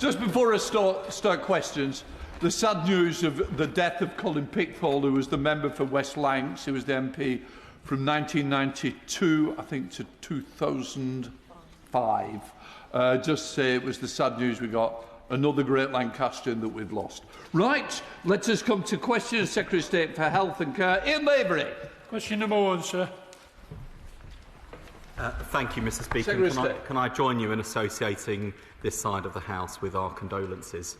Just before I start questions, the sad news of the death of Colin Pickthall, who was the member for West Lancs, who was the MP from 1992, I think, to 2005. Just say it was the sad news we got. Another great Lancastrian that we've lost. Right, let us come to questions. Secretary of State for Health and Care, Ian Lavery. Question number 1, sir. Thank you, Mr. Speaker. Can I join you in associating this side of the House with our condolences?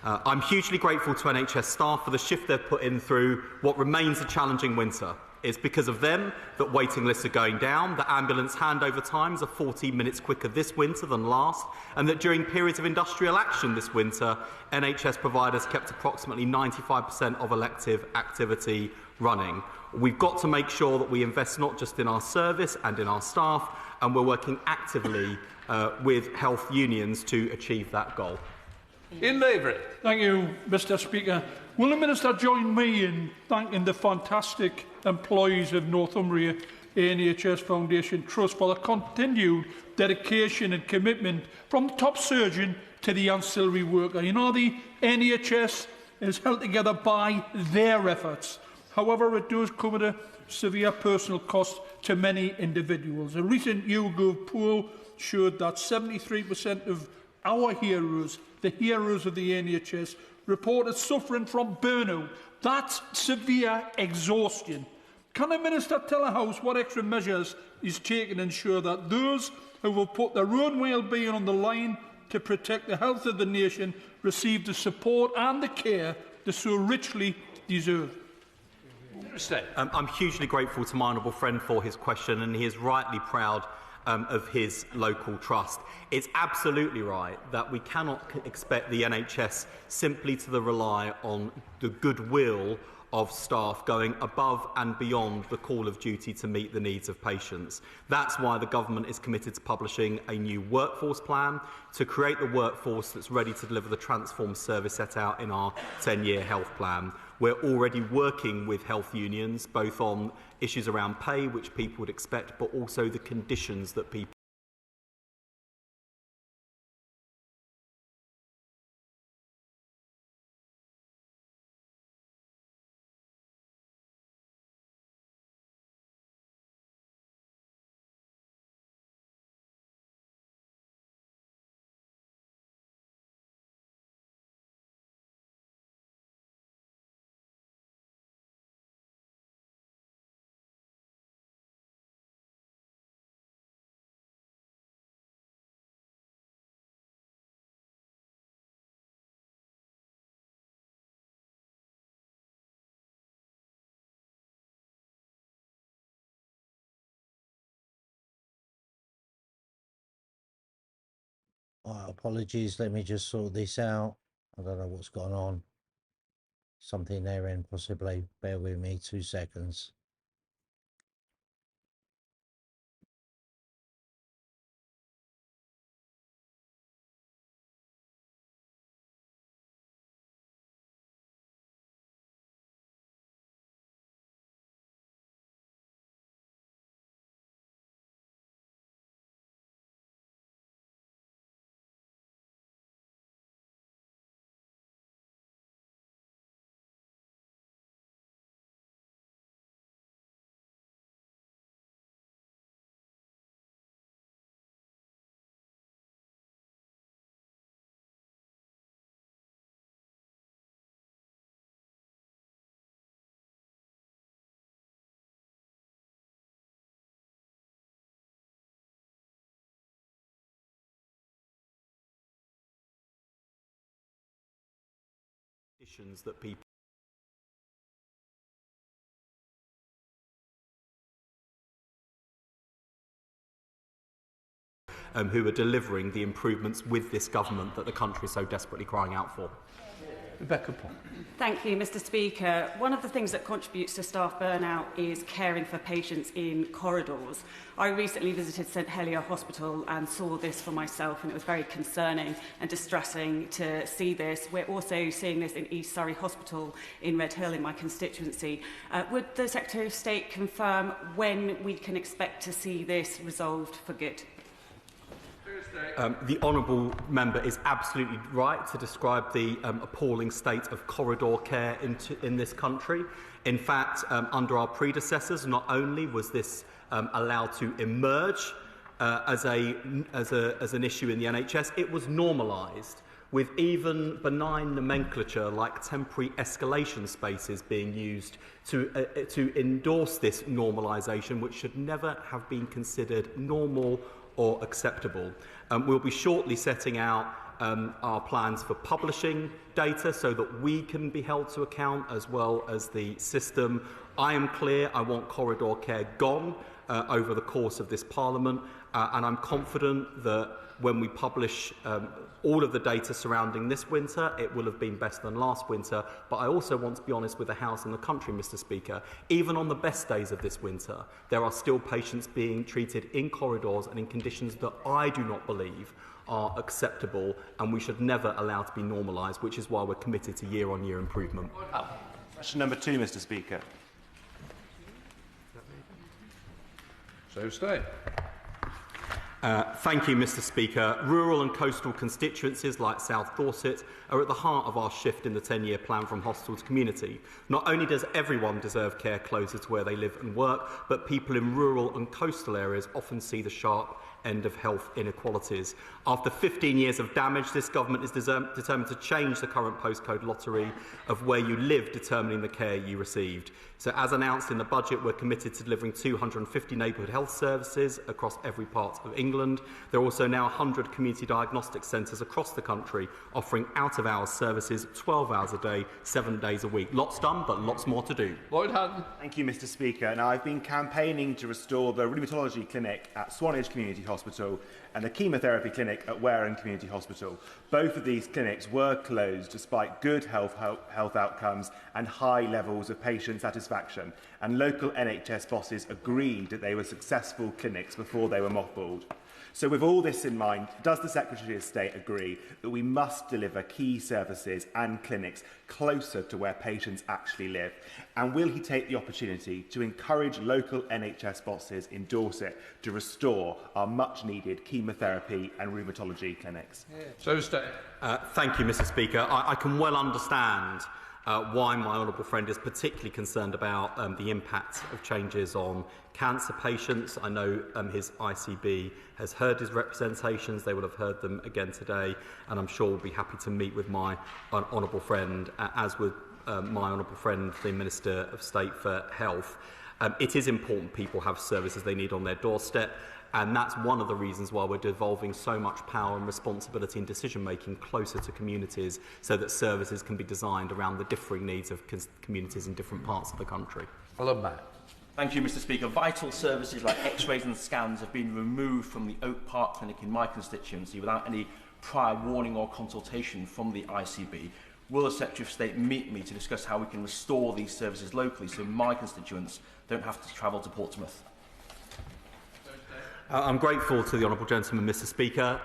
I'm hugely grateful to NHS staff for the shift they've put in through what remains a challenging winter. It's because of them that waiting lists are going down, that ambulance handover times are 14 minutes quicker this winter than last, and that during periods of industrial action this winter, NHS providers kept approximately 95% of elective activity running. We've got to make sure that we invest not just in our service and in our staff, and we're working actively with health unions to achieve that goal. Ian Lavery. Thank you, Mr. Speaker. Will the Minister join me in thanking the fantastic employees of Northumbria NHS Foundation Trust for the continued dedication and commitment from the top surgeon to the ancillary worker? You know, the NHS is held together by their efforts. However, it does come at a severe personal cost to many individuals. A recent YouGov poll showed that 73% of our heroes, the heroes of the NHS, reported suffering from burnout. That's severe exhaustion. Can the Minister tell the House what extra measures he's taken to ensure that those who will put their own well-being on the line to protect the health of the nation receive the support and the care they so richly deserve? I'm hugely grateful to my honourable friend for his question, and he is rightly proud of his local trust. It's absolutely right that we cannot expect the NHS simply to rely on the goodwill of staff going above and beyond the call of duty to meet the needs of patients. That's why the government is committed to publishing a new workforce plan to create the workforce that's ready to deliver the transformed service set out in our 10-year health plan. We're already working with health unions, both on issues around pay, which people would expect, but also the conditions that people Apologies, let me just sort this out. I don't know what's gone on. Something there in possibly. Bear with me 2 seconds. that people who are delivering the improvements with this government that the country is so desperately crying out for. Rebecca Paul. Thank you, Mr. Speaker. One of the things that contributes to staff burnout is caring for patients in corridors. I recently visited St Helier Hospital and saw this for myself, and it was very concerning and distressing to see this. We're also seeing this in East Surrey Hospital in Redhill, in my constituency. Would the Secretary of State confirm when we can expect to see this resolved for good? The honourable member is absolutely right to describe the appalling state of corridor care in this country. In fact, under our predecessors, not only was this allowed to emerge as an issue in the NHS, it was normalised, with even benign nomenclature like temporary escalation spaces being used to endorse this normalisation, which should never have been considered normal or acceptable. We'll be shortly setting out our plans for publishing data so that we can be held to account as well as the system. I am clear I want corridor care gone over the course of this Parliament, and I'm confident that when we publish all of the data surrounding this winter, it will have been better than last winter. But I also want to be honest with the House and the country, Mr. Speaker. Even on the best days of this winter, there are still patients being treated in corridors and in conditions that I do not believe are acceptable and we should never allow to be normalised, which is why we're committed to year-on-year improvement. Question number 2, Mr. Speaker. So stay. Thank you, Mr. Speaker. Rural and coastal constituencies like South Dorset are at the heart of our shift in the 10-year plan from hospital to community. Not only does everyone deserve care closer to where they live and work, but people in rural and coastal areas often see the sharp end of health inequalities. After 15 years of damage, this government is determined to change the current postcode lottery of where you live determining the care you received. So as announced in the budget, we're committed to delivering 250 neighbourhood health services across every part of England. There are also now 100 community diagnostic centres across the country offering out-of-hours services 12 hours a day, 7 days a week. Lots done, but lots more to do. Lloyd Hutton. Thank you, Mr. Speaker. Now, I've been campaigning to restore the rheumatology clinic at Swanage Community Hospital and the chemotherapy clinic at Wareham Community Hospital. Both of these clinics were closed despite good health outcomes and high levels of patient satisfaction, and local NHS bosses agreed that they were successful clinics before they were mothballed. So with all this in mind, does the Secretary of State agree that we must deliver key services and clinics closer to where patients actually live? And will he take the opportunity to encourage local NHS bosses in Dorset to restore our much-needed chemotherapy and rheumatology clinics? So stay. Thank you, Mr. Speaker. I can well understand why my honourable friend is particularly concerned about the impact of changes on cancer patients. I know his ICB has heard his representations. They will have heard them again today, and I'm sure we'll be happy to meet with my honourable friend, as with my honourable friend, the Minister of State for Health. It is important people have services they need on their doorstep. And that's one of the reasons why we're devolving so much power and responsibility in decision-making closer to communities so that services can be designed around the differing needs of communities in different parts of the country. Hello, Matt. Thank you, Mr. Speaker. Vital services like x-rays and scans have been removed from the Oak Park Clinic in my constituency without any prior warning or consultation from the ICB. Will the Secretary of State meet me to discuss how we can restore these services locally so my constituents don't have to travel to Portsmouth? I'm grateful to the honourable gentleman, Mr. Speaker.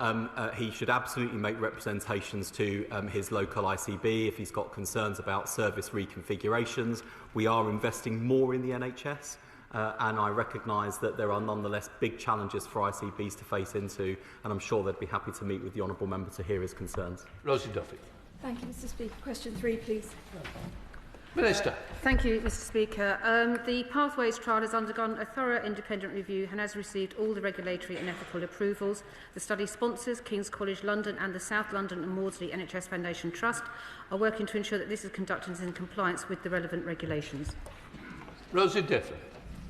He should absolutely make representations to his local ICB if he's got concerns about service reconfigurations. We are investing more in the NHS, and I recognise that there are nonetheless big challenges for ICBs to face into, and I'm sure they'd be happy to meet with the honourable member to hear his concerns. Rosie Duffy. Thank you, Mr. Speaker. Question 3, please. Minister. Thank you, Mr. Speaker. The Pathways trial has undergone a thorough independent review and has received all the regulatory and ethical approvals. The study sponsors, King's College London and the South London and Maudsley NHS Foundation Trust, are working to ensure that this is conducted in compliance with the relevant regulations. Rosie Duffy.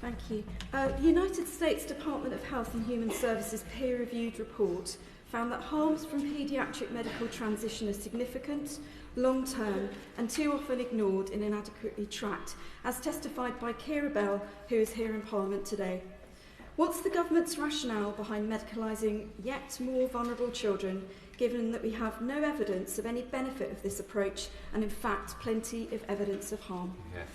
Thank you. The United States Department of Health and Human Services peer-reviewed report found that harms from paediatric medical transition are significant, long-term and too often ignored and inadequately tracked, as testified by Keira Bell, who is here in Parliament today. What's the government's rationale behind medicalising yet more vulnerable children, given that we have no evidence of any benefit of this approach and in fact plenty of evidence of harm? Yes.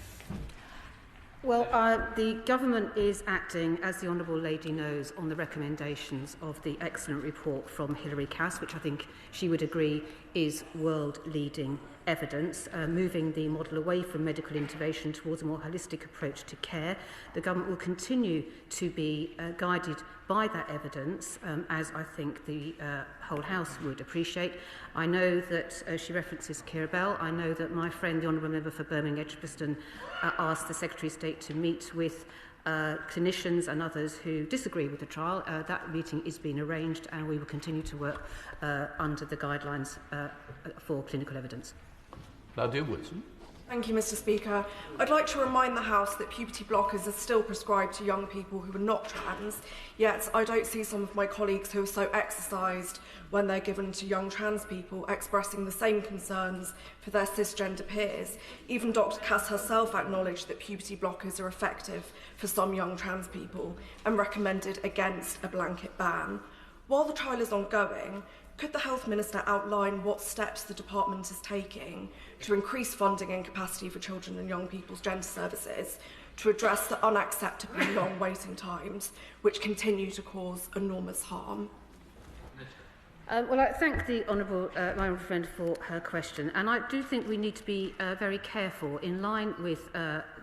Well, the government is acting, as the Honourable Lady knows, on the recommendations of the excellent report from Hilary Cass, which I think she would agree is world-leading evidence, moving the model away from medical intervention towards a more holistic approach to care. The government will continue to be guided by that evidence, as I think the whole House would appreciate. I know that she references Keira Bell. I know that my friend, the Honourable Member for Birmingham Edgbaston, asked the Secretary of State to meet with clinicians and others who disagree with the trial. That meeting is being arranged, and we will continue to work under the guidelines for clinical evidence. Nadia Wilson. Thank you, Mr. Speaker. I'd like to remind the House that puberty blockers are still prescribed to young people who are not trans, yet I don't see some of my colleagues who are so exercised when they're given to young trans people expressing the same concerns for their cisgender peers. Even Dr. Cass herself acknowledged that puberty blockers are effective for some young trans people and recommended against a blanket ban. While the trial is ongoing, could the Health Minister outline what steps the department is taking to increase funding and capacity for children and young people's gender services to address the unacceptably long waiting times which continue to cause enormous harm? Well, I thank the Honourable my honourable friend for her question, and I do think we need to be very careful in line with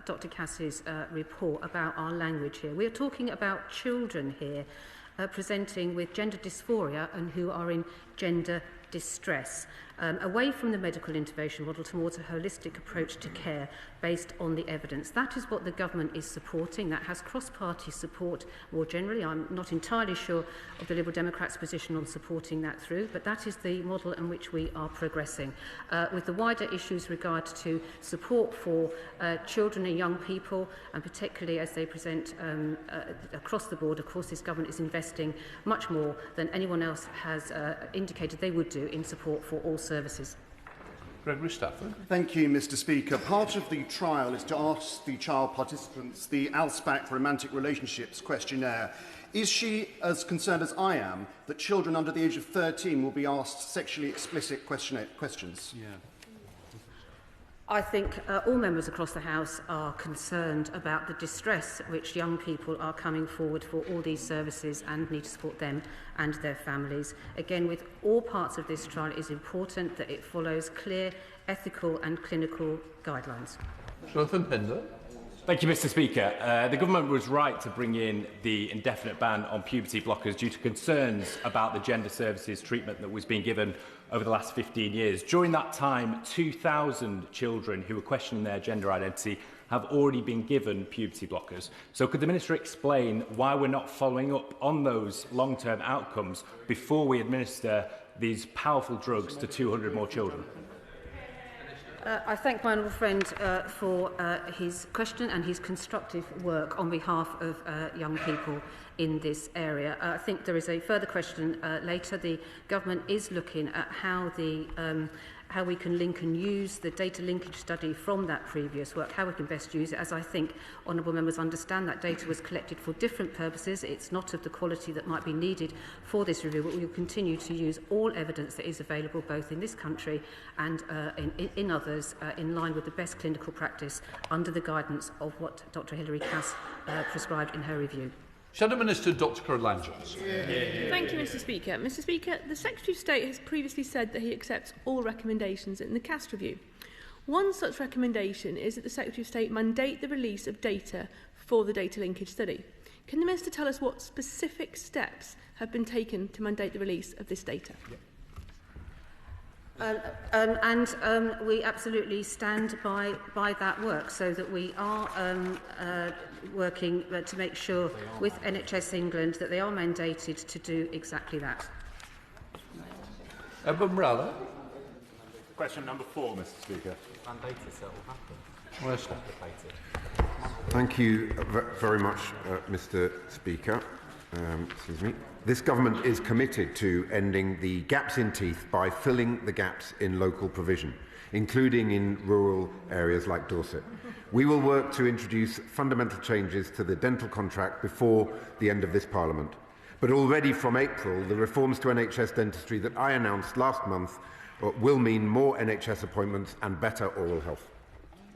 Dr. Cass's report about our language here. We are talking about children here presenting with gender dysphoria and who are in gender distress, away from the medical intervention model towards a holistic approach to care based on the evidence. That is what the government is supporting. That has cross-party support more generally. I'm not entirely sure of the Liberal Democrats' position on supporting that through, but that is the model in which we are progressing. With the wider issues regard to support for children and young people, and particularly as they present across the board, of course this government is investing much more than anyone else has indicated they would do in support for all services. Gregory Stafford. Thank you, Mr. Speaker. Part of the trial is to ask the child participants the ALSPAC Romantic Relationships questionnaire. Is she as concerned as I am that children under the age of 13 will be asked sexually explicit questions? Yeah. I think all members across the House are concerned about the distress which young people are coming forward for all these services and need to support them and their families. Again, with all parts of this trial, it is important that it follows clear ethical and clinical guidelines. Jonathan Pender. Thank you, Mr. Speaker. The government was right to bring in the indefinite ban on puberty blockers due to concerns about the gender services treatment that was being given over the last 15 years. During that time, 2,000 children who were questioning their gender identity have already been given puberty blockers. So could the Minister explain why we're not following up on those long-term outcomes before we administer these powerful drugs to 200 more children? I thank my honourable friend for his question and his constructive work on behalf of young people in this area. I think there is a further question later. The government is looking at how we can link and use the data linkage study from that previous work, how we can best use it. As I think honourable members understand, that data was collected for different purposes. It's not of the quality that might be needed for this review, but we will continue to use all evidence that is available both in this country and in others in line with the best clinical practice under the guidance of what Dr. Hilary Cass prescribed in her review. Shadow Minister Dr. Caroline Johnson. Thank you, Mr. Speaker. Mr. Speaker, the Secretary of State has previously said that he accepts all recommendations in the Cass review. One such recommendation is that the Secretary of State mandate the release of data for the data linkage study. Can the Minister tell us what specific steps have been taken to mandate the release of this data? Yeah. We absolutely stand by that work, so that we are working to make sure with NHS England that they are mandated to do exactly that. Edwin Rowler. Question number 4, Mr. Speaker. Thank you very much, Mr. Speaker. Excuse me. This government is committed to ending the gaps in teeth by filling the gaps in local provision, including in rural areas like Dorset. We will work to introduce fundamental changes to the dental contract before the end of this Parliament. But already from April, the reforms to NHS dentistry that I announced last month will mean more NHS appointments and better oral health.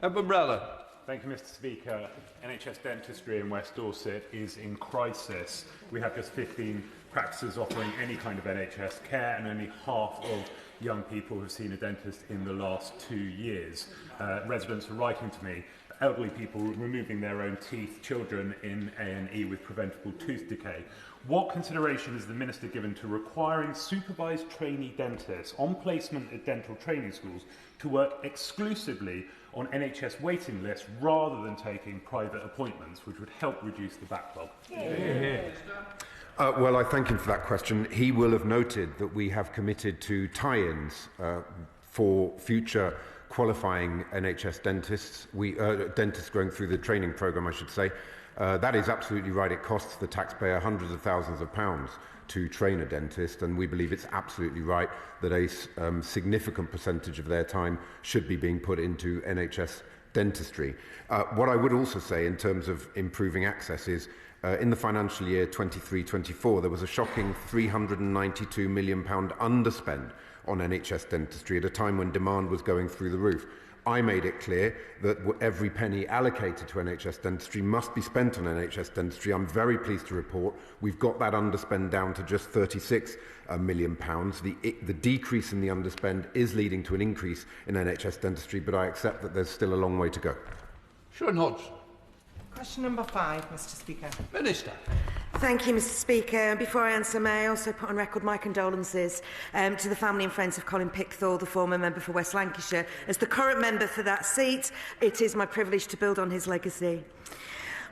Edwin Rowler. Thank you, Mr. Speaker. NHS dentistry in West Dorset is in crisis. We have just 15 practices offering any kind of NHS care, and only half of young people have seen a dentist in the last 2 years. Residents are writing to me, elderly people removing their own teeth, children in A&E with preventable tooth decay. What consideration has the Minister given to requiring supervised trainee dentists on placement at dental training schools to work exclusively on NHS waiting lists rather than taking private appointments, which would help reduce the backlog? Well, I thank him for that question. He will have noted that we have committed to tie-ins for future qualifying NHS dentists, dentists going through the training programme, I should say. That is absolutely right. It costs the taxpayer hundreds of thousands of pounds to train a dentist, and we believe it's absolutely right that a significant percentage of their time should be being put into NHS dentistry. What I would also say in terms of improving access is in the financial year 23-24, there was a shocking £392 million underspend on NHS dentistry at a time when demand was going through the roof. I made it clear that every penny allocated to NHS dentistry must be spent on NHS dentistry. I'm very pleased to report we've got that underspend down to just £36 million. The decrease in the underspend is leading to an increase in NHS dentistry, but I accept that there's still a long way to go. Sure not. Question number 5, Mr. Speaker. Minister. Thank you, Mr. Speaker. Before I answer, may I also put on record my condolences to the family and friends of Colin Pickthall, the former member for West Lancashire. As the current member for that seat, it is my privilege to build on his legacy.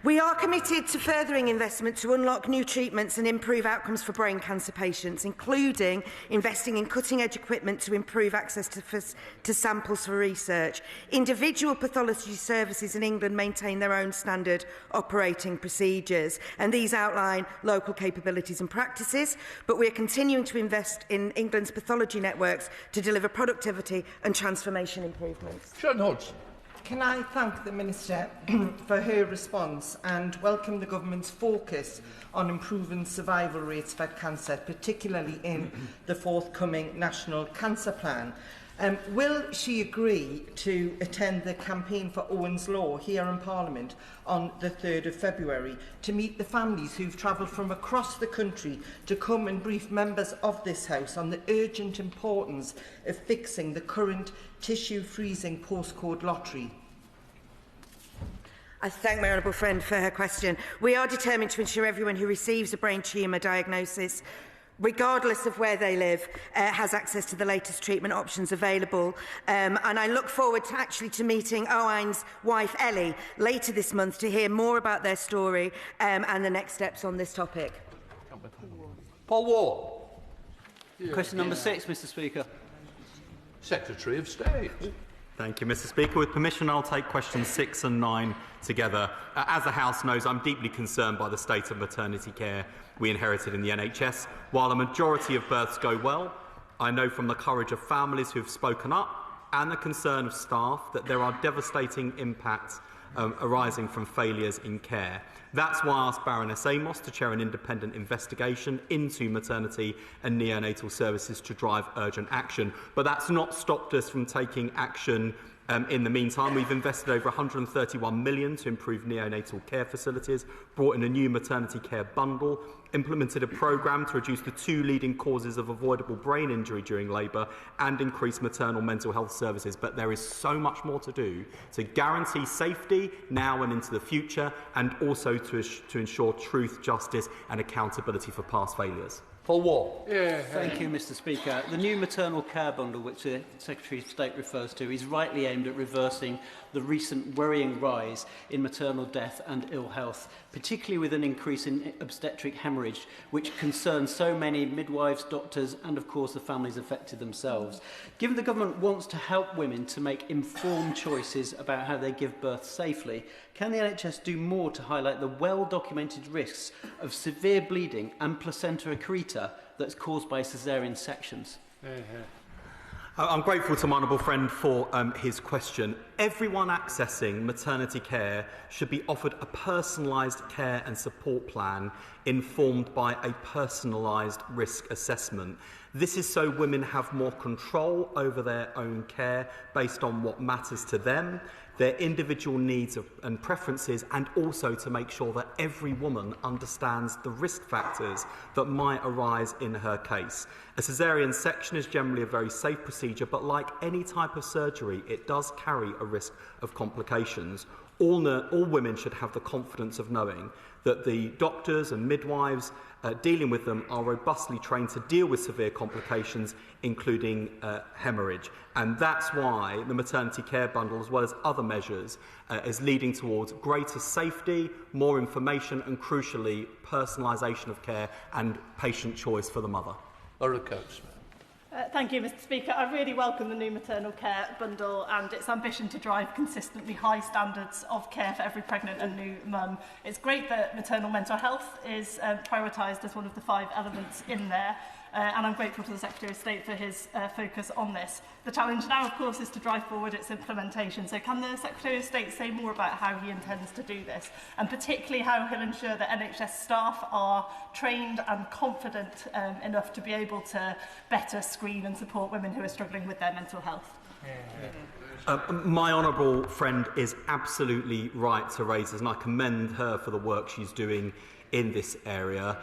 We are committed to furthering investment to unlock new treatments and improve outcomes for brain cancer patients, including investing in cutting-edge equipment to improve access to samples for research. Individual pathology services in England maintain their own standard operating procedures, and these outline local capabilities and practices, but we are continuing to invest in England's pathology networks to deliver productivity and transformation improvements. Sean Hodge. Can I thank the Minister for her response and welcome the Government's focus on improving survival rates for cancer, particularly in the forthcoming National Cancer Plan. Will she agree to attend the campaign for Owen's Law here in Parliament on the 3rd of February to meet the families who've travelled from across the country to come and brief members of this House on the urgent importance of fixing the current tissue freezing postcode lottery? I thank my honourable friend for her question. We are determined to ensure everyone who receives a brain tumour diagnosis, regardless of where they live, has access to the latest treatment options available. And I look forward to meeting Owen's wife, Ellie, later this month to hear more about their story and the next steps on this topic. Paul Ward. Question number 6, Mr. Speaker. Secretary of State. Thank you, Mr. Speaker. With permission, I'll take questions 6 and 9 together. As the House knows, I'm deeply concerned by the state of maternity care we inherited in the NHS. While a majority of births go well, I know from the courage of families who have spoken up and the concern of staff that there are devastating impacts arising from failures in care. That's why I asked Baroness Amos to chair an independent investigation into maternity and neonatal services to drive urgent action. But that's not stopped us from taking action. In the meantime, we've invested over £131 million to improve neonatal care facilities, brought in a new maternity care bundle, implemented a programme to reduce the 2 leading causes of avoidable brain injury during labour, and increase maternal mental health services. But there is so much more to do to guarantee safety now and into the future, and also to ensure truth, justice and accountability for past failures. Paul Ward. Thank you, Mr. Speaker. The new maternal care bundle, which the Secretary of State refers to, is rightly aimed at reversing the recent worrying rise in maternal death and ill health, particularly with an increase in obstetric hemorrhage, which concerns so many midwives, doctors and, of course, the families affected themselves. Given the Government wants to help women to make informed choices about how they give birth safely, can the NHS do more to highlight the well-documented risks of severe bleeding and placenta accreta that's caused by caesarean sections? I'm grateful to my honourable friend for his question. Everyone accessing maternity care should be offered a personalised care and support plan informed by a personalised risk assessment. This is so women have more control over their own care based on what matters to them, their individual needs and preferences, and also to make sure that every woman understands the risk factors that might arise in her case. A caesarean section is generally a very safe procedure, but like any type of surgery, it does carry a risk of complications. All women should have the confidence of knowing that the doctors and midwives dealing with them are robustly trained to deal with severe complications, including hemorrhage. And that's why the maternity care bundle, as well as other measures, is leading towards greater safety, more information, and crucially, personalisation of care and patient choice for the mother. Laura Coates. Thank you, Mr. Speaker. I really welcome the new maternal care bundle and its ambition to drive consistently high standards of care for every pregnant and new mum. It's great that maternal mental health is prioritised as one of the 5 elements in there. And I'm grateful to the Secretary of State for his focus on this. The challenge now, of course, is to drive forward its implementation. So can the Secretary of State say more about how he intends to do this, and particularly how he'll ensure that NHS staff are trained and confident enough to be able to better screen and support women who are struggling with their mental health? My honourable friend is absolutely right to raise this, and I commend her for the work she's doing in this area.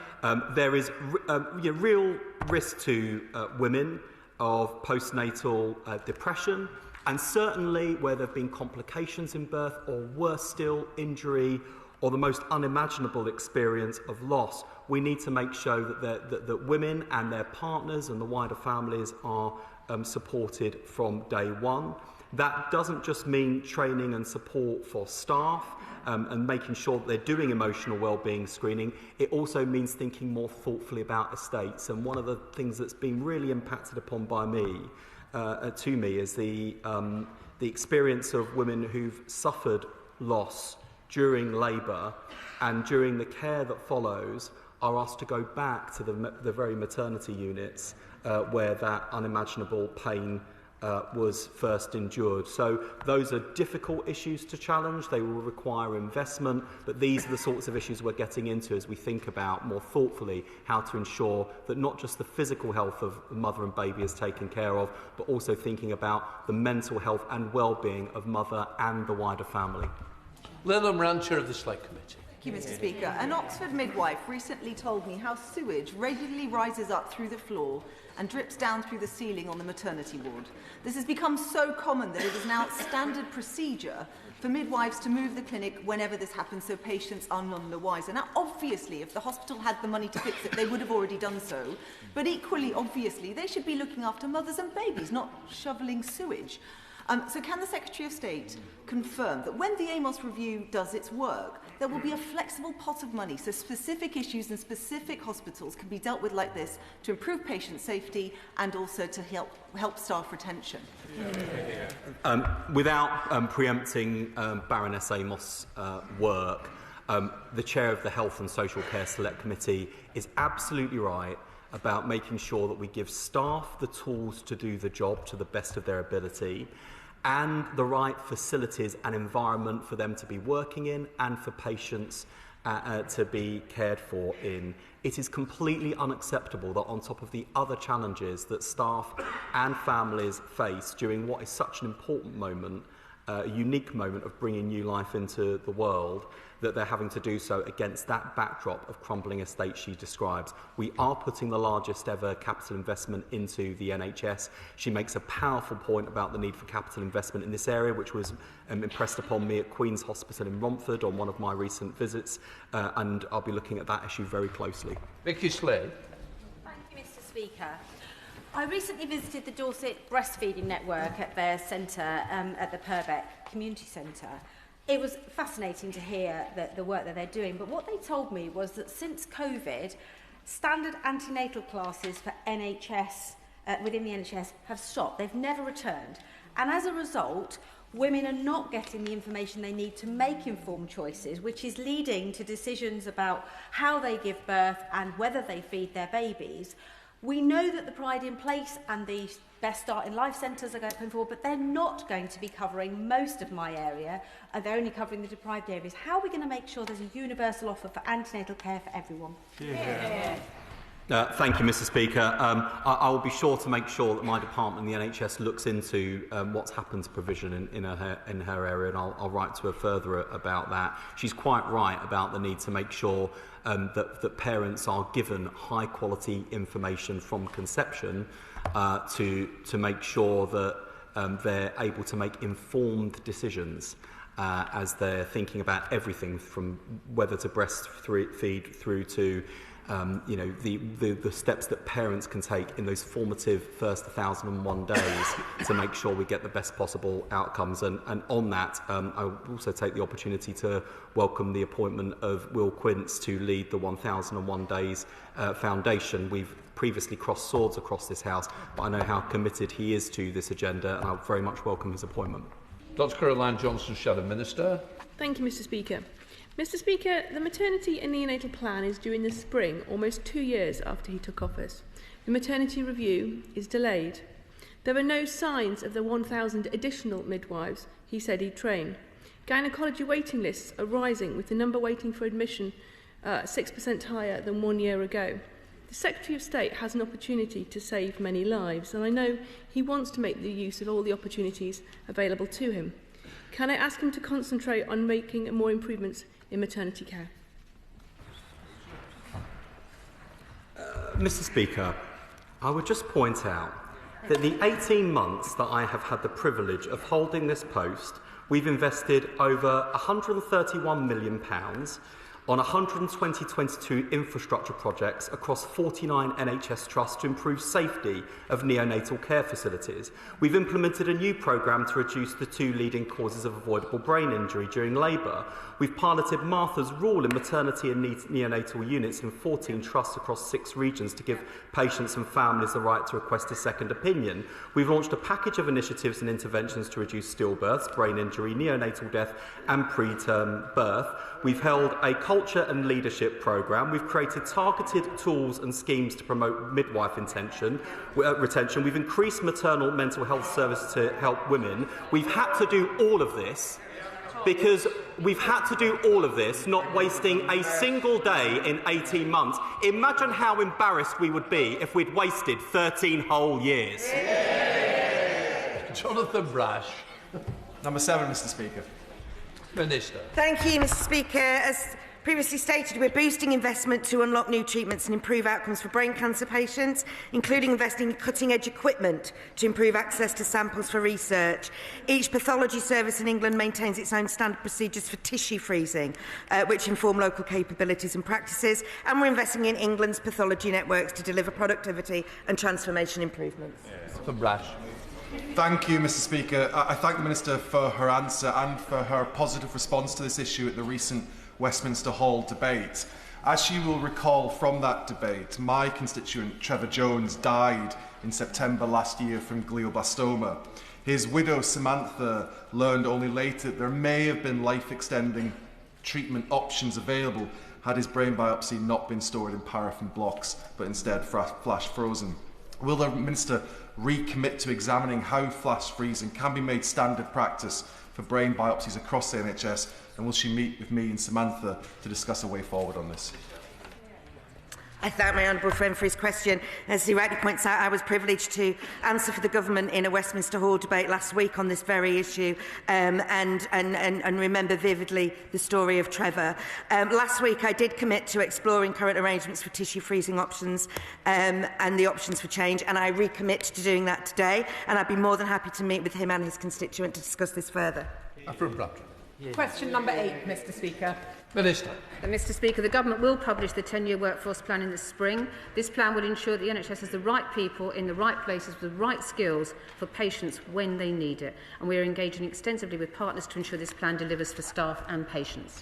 There is real risk to women of postnatal depression, and certainly where there have been complications in birth, or worse still, injury, or the most unimaginable experience of loss. We need to make sure that women and their partners and the wider families are supported from day one. That doesn't just mean training and support for staff, and making sure that they're doing emotional wellbeing screening. It also means thinking more thoughtfully about estates. And one of the things that's been really impacted upon by me, is the experience of women who've suffered loss during labour, and during the care that follows are asked to go back to the very maternity units where that unimaginable pain was first endured. So those are difficult issues to challenge. They will require investment, but these are the sorts of issues we're getting into as we think about more thoughtfully how to ensure that not just the physical health of the mother and baby is taken care of, but also thinking about the mental health and well-being of mother and the wider family. Lilian Moran, Chair of the Select Committee. Thank you, Mr. Speaker. An Oxford midwife recently told me how sewage regularly rises up through the floor and drips down through the ceiling on the maternity ward. This has become so common that it is now standard procedure for midwives to move the clinic whenever this happens, so patients are none the wiser. Now, obviously, if the hospital had the money to fix it, they would have already done so. But equally, obviously, they should be looking after mothers and babies, not shoveling sewage. So can the Secretary of State confirm that when the AMOS review does its work, there will be a flexible pot of money so specific issues in specific hospitals can be dealt with like this to improve patient safety and also to help staff retention? Without preempting Baroness Amos' work, the Chair of the Health and Social Care Select Committee is absolutely right about making sure that we give staff the tools to do the job to the best of their ability, and the right facilities and environment for them to be working in and for patients to be cared for in. It is completely unacceptable that on top of the other challenges that staff and families face during what is such an important moment, a unique moment of bringing new life into the world, that they're having to do so against that backdrop of crumbling estate she describes. We are putting the largest ever capital investment into the NHS. She makes a powerful point about the need for capital investment in this area, which was impressed upon me at Queen's Hospital in Romford on one of my recent visits, and I'll be looking at that issue very closely. Vicky Slade. Thank you, Mr. Speaker. I recently visited the Dorset Breastfeeding Network at their centre at the Purbeck Community Centre. It was fascinating to hear the work that they're doing, but what they told me was that since COVID, standard antenatal classes for NHS, within the NHS, have stopped. They've never returned. And as a result, women are not getting the information they need to make informed choices, which is leading to decisions about how they give birth and whether they feed their babies. We know that the Pride in Place and the Best Start in Life centres are going forward, but they're not going to be covering most of my area. They're only covering the deprived areas. How are we going to make sure there's a universal offer for antenatal care for everyone? Thank you, Mr. Speaker. I will be sure to make sure that my department, the NHS, looks into what's happened to provision in her area, and I'll write to her further about that. She's quite right about the need to make sure that parents are given high-quality information from conception to make sure that they're able to make informed decisions as they're thinking about everything from whether to breastfeed through to the steps that parents can take in those formative first 1,001 days to make sure we get the best possible outcomes. And on that, I will also take the opportunity to welcome the appointment of Will Quince to lead the 1,001 Days Foundation. We've previously crossed swords across this House, but I know how committed he is to this agenda, and I very much welcome his appointment. Dr Caroline Johnson, Shadow Minister. Thank you, Mr. Speaker. Mr. Speaker, the maternity and neonatal plan is due in the spring, almost 2 years after he took office. The maternity review is delayed. There are no signs of the 1,000 additional midwives he said he'd train. Gynecology waiting lists are rising, with the number waiting for admission 6% higher than 1 year ago. The Secretary of State has an opportunity to save many lives, and I know he wants to make the use of all the opportunities available to him. Can I ask him to concentrate on making more improvements in maternity care? Mr. Speaker, I would just point out that the 18 months that I have had the privilege of holding this post, we've invested over £131 million on 122 infrastructure projects across 49 NHS trusts to improve safety of neonatal care facilities. We've implemented a new programme to reduce the 2 leading causes of avoidable brain injury during labour. We've piloted Martha's Rule in maternity and neonatal units in 14 trusts across 6 regions to give patients and families the right to request a second opinion. We've launched a package of initiatives and interventions to reduce stillbirths, brain injury, neonatal death and preterm birth. We've held a culture and leadership programme. We've created targeted tools and schemes to promote midwife retention. We've increased maternal mental health services to help women. We've had to do all of this because not wasting a single day in 18 months. Imagine how embarrassed we would be if we'd wasted 13 whole years. Jonathan Brash. Number 7, Mr. Speaker. Minister. Thank you, Mr. Speaker. As previously stated, we're boosting investment to unlock new treatments and improve outcomes for brain cancer patients, including investing in cutting-edge equipment to improve access to samples for research. Each pathology service in England maintains its own standard procedures for tissue freezing, which inform local capabilities and practices, and we're investing in England's pathology networks to deliver productivity and transformation improvements. For Brash. Thank you, Mr. Speaker. I thank the Minister for her answer and for her positive response to this issue at the recent Westminster Hall debate. As she will recall from that debate, my constituent Trevor Jones died in September last year from glioblastoma. His widow Samantha learned only later that there may have been life-extending treatment options available had his brain biopsy not been stored in paraffin blocks but instead flash frozen. Will the Minister recommit to examining how flash freezing can be made standard practice for brain biopsies across the NHS, and will she meet with me and Samantha to discuss a way forward on this? I thank my honourable friend for his question. As he rightly points out, I was privileged to answer for the government in a Westminster Hall debate last week on this very issue, and remember vividly the story of Trevor. Last week I did commit to exploring current arrangements for tissue freezing options and the options for change, and I recommit to doing that today, and I'd be more than happy to meet with him and his constituent to discuss this further. Question number 8, Mr. Speaker. Minister. Mr. Speaker, the Government will publish the 10-year workforce plan in the spring. This plan will ensure that the NHS has the right people in the right places with the right skills for patients when they need it. And we are engaging extensively with partners to ensure this plan delivers for staff and patients.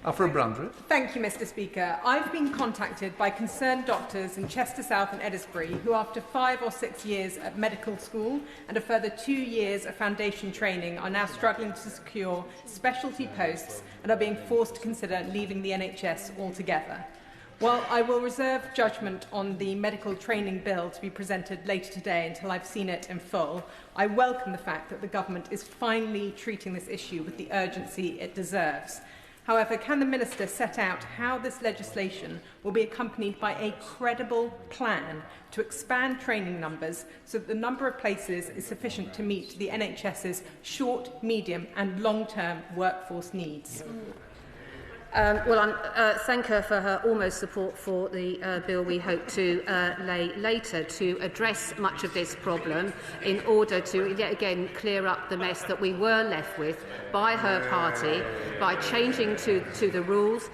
Alfred Brandrett. Thank you, Mr. Speaker. I've been contacted by concerned doctors in Chester South and Eddisbury who, after 5 or 6 years at medical school and a further 2 years of foundation training, are now struggling to secure specialty posts and are being forced to consider leaving the NHS altogether. While I will reserve judgment on the medical training bill to be presented later today until I've seen it in full, I welcome the fact that the Government is finally treating this issue with the urgency it deserves. However, can the Minister set out how this legislation will be accompanied by a credible plan to expand training numbers so that the number of places is sufficient to meet the NHS's short, medium and long-term workforce needs? Thank her for her almost support for the bill we hope to lay later to address much of this problem in order to, yet again, clear up the mess that we were left with by her party by changing to the rules,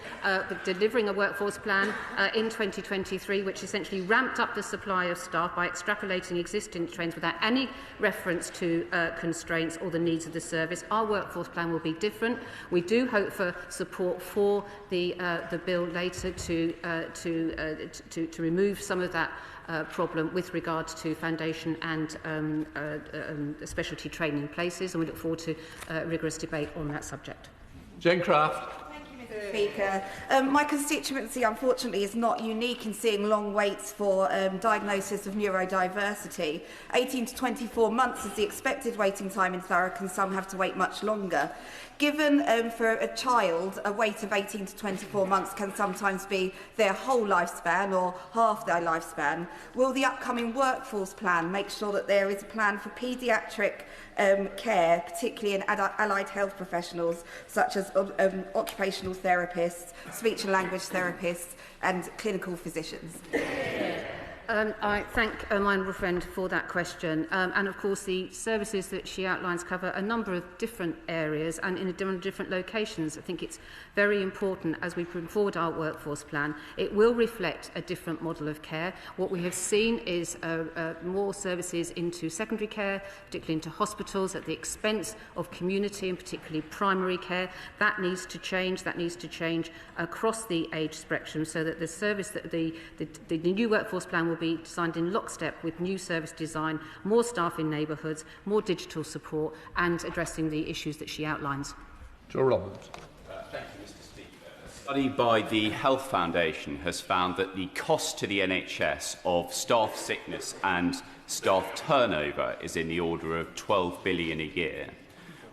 delivering a workforce plan in 2023, which essentially ramped up the supply of staff by extrapolating existing trends without any reference to constraints or the needs of the service. Our workforce plan will be different. We do hope for support for the bill later to remove some of that problem with regards to foundation and specialty training places, and we look forward to rigorous debate on that subject. Jane Craft. Speaker. My constituency, unfortunately, is not unique in seeing long waits for diagnosis of neurodiversity. 18 to 24 months is the expected waiting time in Thurrock, and some have to wait much longer. Given for a child, a wait of 18 to 24 months can sometimes be their whole lifespan or half their lifespan. Will the upcoming workforce plan make sure that there is a plan for paediatric care, particularly in allied health professionals such as occupational therapists, speech and language therapists and clinical physicians? I thank my honourable friend for that question. And of course, the services that she outlines cover a number of different areas and in different locations. I think it's very important as we bring forward our workforce plan. It will reflect a different model of care. What we have seen is more services into secondary care, particularly into hospitals, at the expense of community and particularly primary care. That needs to change. That needs to change across the age spectrum so that the service that the new workforce plan will be designed in lockstep with new service design, more staff in neighbourhoods, more digital support and addressing the issues that she outlines. Joe Roberts. Thank you, Mr. Speaker. A study by the Health Foundation has found that the cost to the NHS of staff sickness and staff turnover is in the order of £12 billion a year.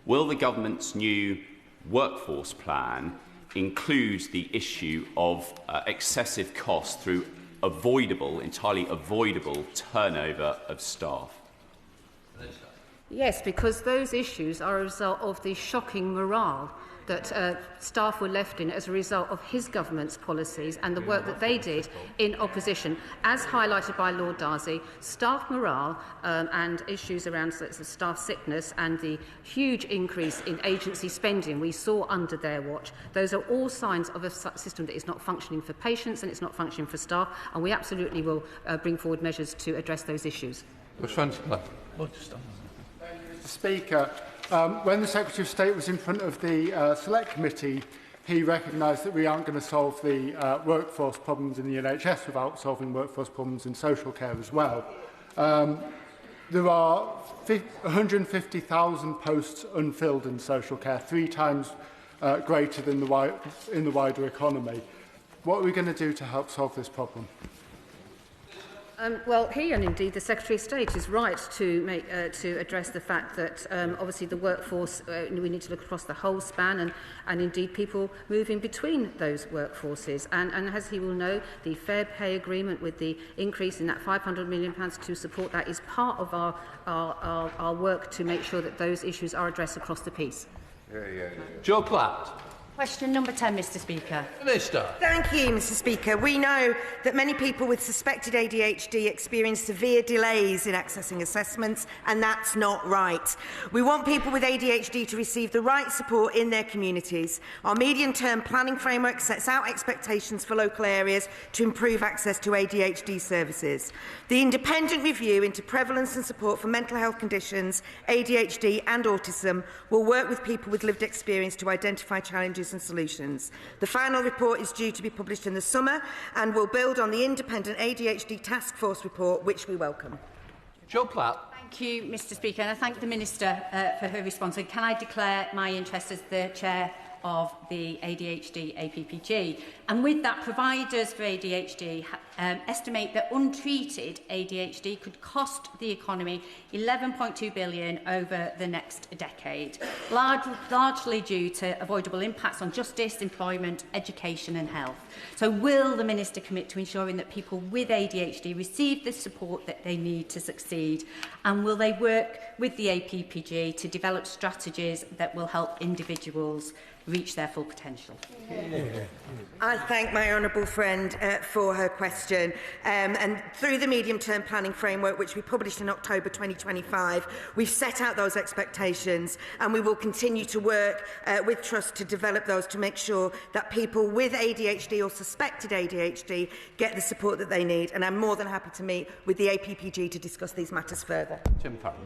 Will the government's new workforce plan include the issue of excessive costs through entirely avoidable turnover of staff? Yes, because those issues are a result of the shocking morale that staff were left in as a result of his government's policies and the work that they did in opposition. As highlighted by Lord Darcy, staff morale and issues around staff sickness and the huge increase in agency spending we saw under their watch, those are all signs of a system that is not functioning for patients and it's not functioning for staff, and we absolutely will bring forward measures to address those issues. Mr. Speaker, when the Secretary of State was in front of the Select Committee, he recognised that we aren't going to solve the workforce problems in the NHS without solving workforce problems in social care as well. There are 150,000 posts unfilled in social care, 3 times greater than in the wider economy. What are we going to do to help solve this problem? Well, he and indeed the Secretary of State is right to address the fact that obviously the workforce, we need to look across the whole span and indeed people moving between those workforces. And as he will know, the Fair Pay Agreement with the increase in that £500 million to support that is part of our work to make sure that those issues are addressed across the piece. Joe Platt. Question number 10, Mr. Speaker. Minister. Thank you, Mr. Speaker. We know that many people with suspected ADHD experience severe delays in accessing assessments, and that's not right. We want people with ADHD to receive the right support in their communities. Our medium-term planning framework sets out expectations for local areas to improve access to ADHD services. The independent review into prevalence and support for mental health conditions, ADHD and autism will work with people with lived experience to identify challenges and solutions. The final report is due to be published in the summer and will build on the independent ADHD Task Force report, which we welcome. Joe Platt. Thank you, Mr. Speaker, and I thank the Minister for her response. And can I declare my interest as the Chair of the ADHD APPG. And with that, providers for ADHD estimate that untreated ADHD could cost the economy $11.2 billion over the next decade, largely due to avoidable impacts on justice, employment, education and health. So will the Minister commit to ensuring that people with ADHD receive the support that they need to succeed? And will they work with the APPG to develop strategies that will help individuals reach their full potential? I thank my honourable friend for her question. And through the medium-term planning framework, which we published in October 2025, we've set out those expectations, and we will continue to work with Trust to develop those to make sure that people with ADHD or suspected ADHD get the support that they need. And I'm more than happy to meet with the APPG to discuss these matters further. Tim Farron.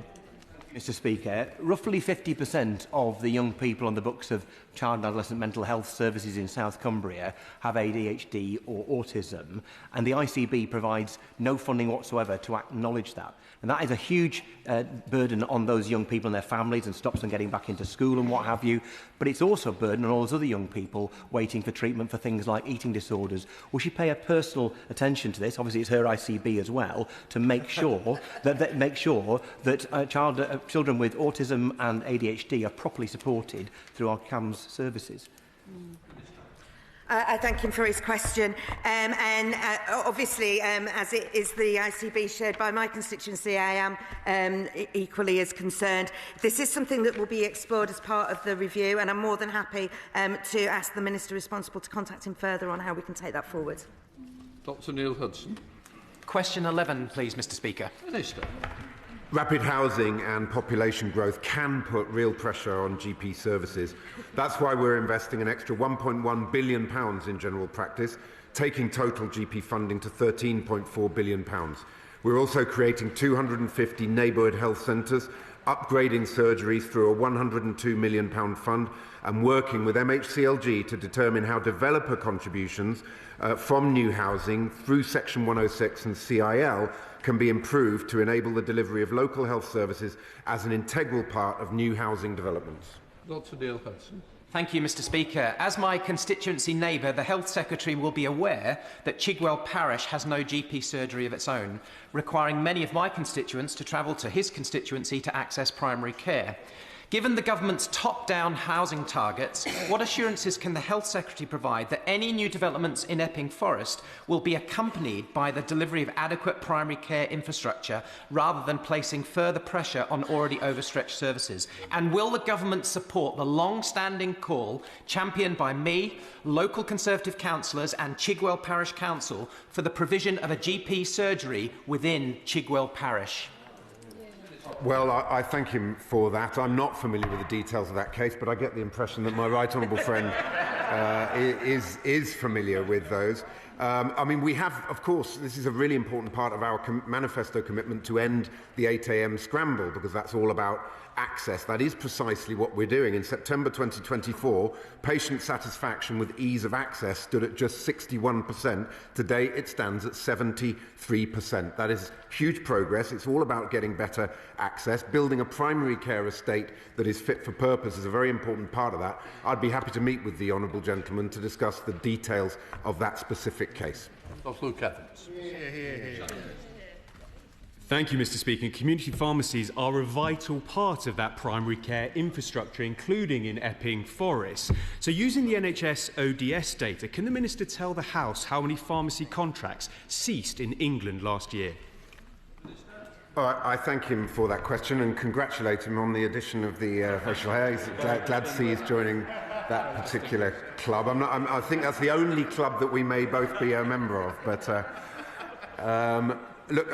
Mr Speaker, roughly 50% of the young people on the books of child and adolescent mental health services in South Cumbria have ADHD or autism, and the ICB provides no funding whatsoever to acknowledge that. And that is a huge burden on those young people and their families and stops them getting back into school and what have you. But it's also a burden on all those other young people waiting for treatment for things like eating disorders. Will she pay a personal attention to this? Obviously, it's her ICB as well, to make sure that children with autism and ADHD are properly supported through our CAMS services. I thank him for his question. Obviously, as it is the ICB shared by my constituency, I am equally as concerned. This is something that will be explored as part of the review, and I'm more than happy to ask the Minister responsible to contact him further on how we can take that forward. Dr Neil Hudson. Question 11, please, Mr Speaker. Minister. Rapid housing and population growth can put real pressure on GP services. That's why we're investing an extra £1.1 billion in general practice, taking total GP funding to £13.4 billion. We're also creating 250 neighbourhood health centres, upgrading surgeries through a £102 million fund, and working with MHCLG to determine how developer contributions from new housing through Section 106 and CIL can be improved to enable the delivery of local health services as an integral part of new housing developments. Dr Neil Hudson. Thank you, Mr Speaker. As my constituency neighbour, the Health Secretary will be aware that Chigwell Parish has no GP surgery of its own, requiring many of my constituents to travel to his constituency to access primary care. Given the government's top-down housing targets, what assurances can the Health Secretary provide that any new developments in Epping Forest will be accompanied by the delivery of adequate primary care infrastructure rather than placing further pressure on already overstretched services? And will the government support the long-standing call championed by me, local Conservative councillors and Chigwell Parish Council for the provision of a GP surgery within Chigwell Parish? Well, I thank him for that. I'm not familiar with the details of that case, but I get the impression that my right honourable friend is familiar with those. I mean, we have, of course, this is a really important part of our manifesto commitment to end the 8 a.m. scramble, because that's all about access. That is precisely what we're doing. In September 2024, patient satisfaction with ease of access stood at just 61%. Today, it stands at 73%. That is huge progress. It's all about getting better access. Building a primary care estate that is fit for purpose is a very important part of that. I'd be happy to meet with the honourable gentleman to discuss the details of that specific case. Dr Luke Evans. Thank you, Mr Speaker. Community pharmacies are a vital part of that primary care infrastructure, including in Epping Forest. So using the NHS ODS data, can the Minister tell the House how many pharmacy contracts ceased in England last year? I thank him for that question and congratulate him on the addition of the facial hair. Glad to see he's joining that particular club. I think that's the only club that we may both be a member of. But look,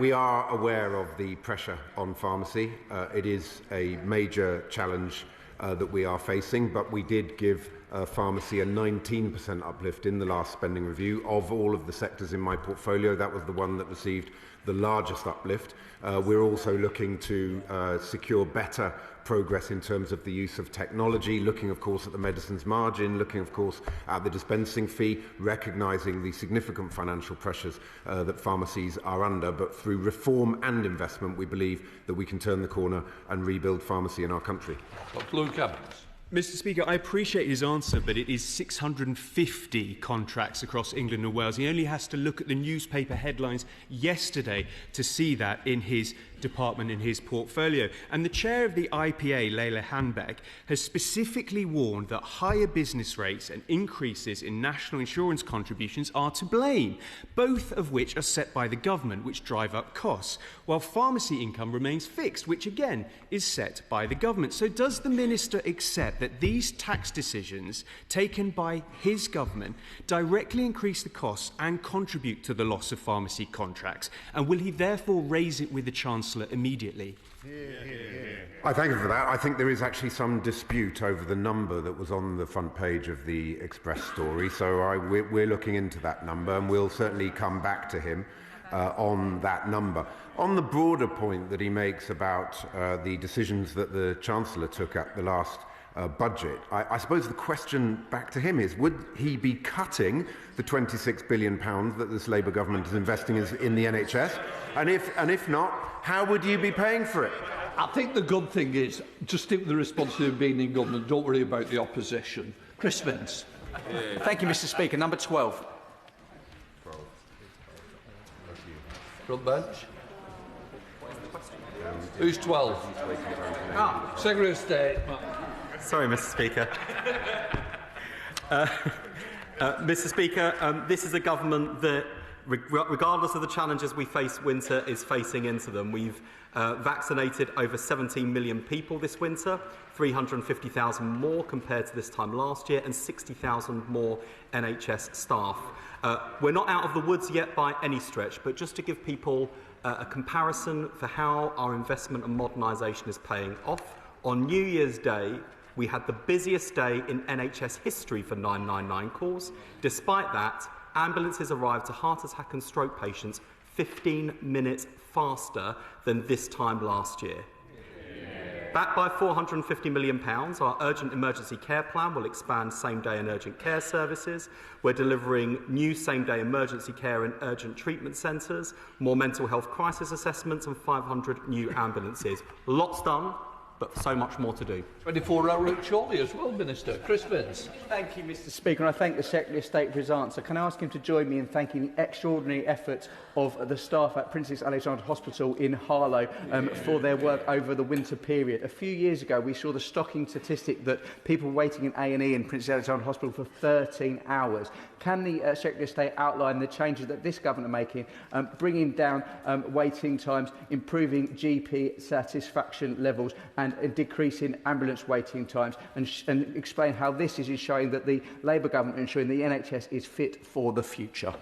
we are aware of the pressure on pharmacy. It is a major challenge that we are facing, but we did give pharmacy a 19% uplift in the last spending review. Of all of the sectors in my portfolio, that was the one that received the largest uplift. We're also looking to secure better progress in terms of the use of technology, looking of course at the medicines margin, looking of course at the dispensing fee, recognising the significant financial pressures that pharmacies are under, but through reform and investment we believe that we can turn the corner and rebuild pharmacy in our country. Dr Luke Evans. Mr. Speaker, I appreciate his answer, but it is 650 contracts across England and Wales. He only has to look at the newspaper headlines yesterday to see that in his department, in his portfolio. And the chair of the IPA, Leila Hanbeck, has specifically warned that higher business rates and increases in national insurance contributions are to blame, both of which are set by the government, which drive up costs, while pharmacy income remains fixed, which again is set by the government. So does the Minister accept that these tax decisions taken by his government directly increase the costs and contribute to the loss of pharmacy contracts? And will he therefore raise it with the Chancellor immediately? I thank you for that. I think there is actually some dispute over the number that was on the front page of the Express story, so we're looking into that number, and we'll certainly come back to him on that number. On the broader point that he makes about the decisions that the Chancellor took at the last budget, I suppose the question back to him is, would he be cutting the £26 billion that this Labour government is investing in the NHS? And if not, how would you be paying for it? I think the good thing is, just stick with the responsibility of being in government. Don't worry about the opposition. Chris Vince. Thank you, Mr. Speaker. Number 12. Front bench. Who's 12? Secretary of State. Sorry, Mr. Speaker. Mr. Speaker, this is a government that, regardless of the challenges we face, winter is facing into them. We've vaccinated over 17 million people this winter, 350,000 more compared to this time last year, and 60,000 more NHS staff. We're not out of the woods yet by any stretch, but just to give people a comparison for how our investment and modernisation is paying off, on New Year's Day, we had the busiest day in NHS history for 999 calls. Despite that, ambulances arrived to heart attack and stroke patients 15 minutes faster than this time last year. Backed by £450 million, our urgent emergency care plan will expand same-day and urgent care services. We're delivering new same-day emergency care and urgent treatment centres, more mental health crisis assessments and 500 new ambulances. Lots done, but so much more to do. 24-hour route shortly as well, Minister. Chris Vince. Thank you, Mr. Speaker, and I thank the Secretary of State for his answer. Can I ask him to join me in thanking the extraordinary efforts of the staff at Princess Alexandra Hospital in Harlow for their work over the winter period? A few years ago, we saw the shocking statistic that people were waiting in A&E in Princess Alexandra Hospital for 13 hours. Can the Secretary of State outline the changes that this government are making, bringing down waiting times, improving GP satisfaction levels and decreasing ambulance waiting times, and explain how this is ensuring that the Labour government ensuring the NHS is fit for the future?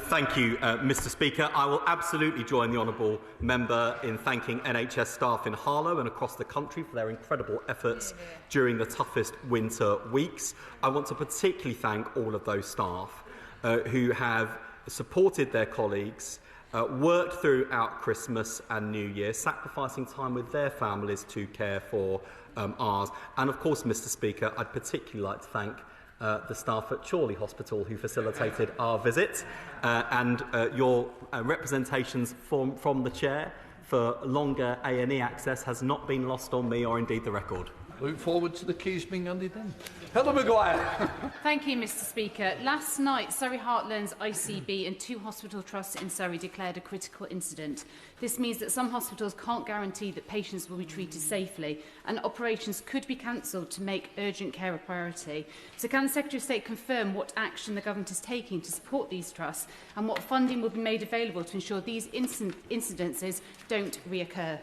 Thank you, Mr. Speaker. I will absolutely join the honourable member in thanking NHS staff in Harlow and across the country for their incredible efforts during the toughest winter weeks. I want to particularly thank all of those staff who have supported their colleagues, worked throughout Christmas and New Year, sacrificing time with their families to care for ours. And of course, Mr. Speaker, I'd particularly like to thank the staff at Chorley Hospital who facilitated our visit, and your representations from the chair for longer A&E access has not been lost on me or indeed the record. Look forward to the keys being handed in. Helen Maguire. Thank you, Mr. Speaker. Last night, Surrey Heartlands ICB and 2 hospital trusts in Surrey declared a critical incident. This means that some hospitals can't guarantee that patients will be treated safely, and operations could be cancelled to make urgent care a priority. So can the Secretary of State confirm what action the government is taking to support these trusts, and what funding will be made available to ensure these incidences don't reoccur?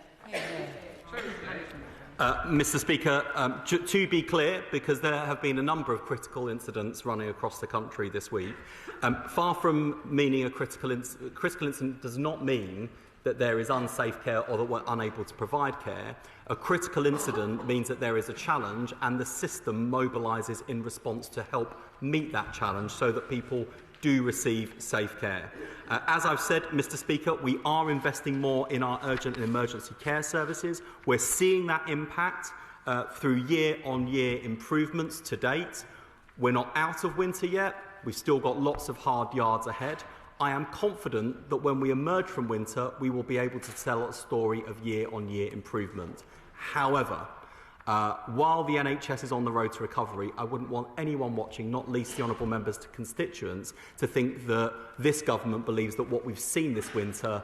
Mr. Speaker, to be clear, because there have been a number of critical incidents running across the country this week, far from meaning a critical incident does not mean that there is unsafe care or that we're unable to provide care. A critical incident means that there is a challenge and the system mobilises in response to help meet that challenge so that people do receive safe care. As I've said, Mr. Speaker, we are investing more in our urgent and emergency care services. We're seeing that impact through year-on-year improvements to date. We're not out of winter yet. We've still got lots of hard yards ahead. I am confident that when we emerge from winter, we will be able to tell a story of year-on-year improvement. However, While the NHS is on the road to recovery, I wouldn't want anyone watching, not least the honourable members to constituents, to think that this government believes that what we've seen this winter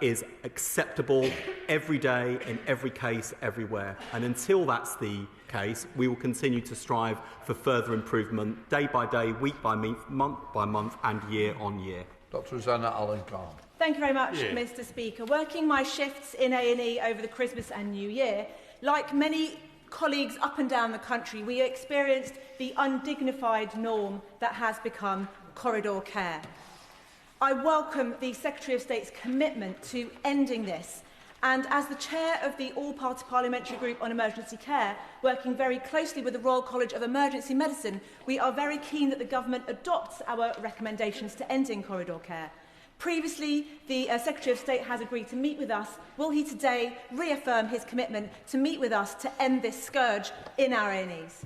is acceptable every day, in every case, everywhere. And until that's the case, we will continue to strive for further improvement day by day, week by week, month by month and year on year. Dr. Rosanna Allen-Carr. Thank you very much, Mr. Speaker. Working my shifts in A&E over the Christmas and New Year, like many colleagues up and down the country, we experienced the undignified norm that has become corridor care. I welcome the Secretary of State's commitment to ending this, and as the chair of the All-Party Parliamentary Group on Emergency Care, working very closely with the Royal College of Emergency Medicine, we are very keen that the government adopts our recommendations to ending corridor care. Previously, the Secretary of State has agreed to meet with us. Will he today reaffirm his commitment to meet with us to end this scourge in our A&Es?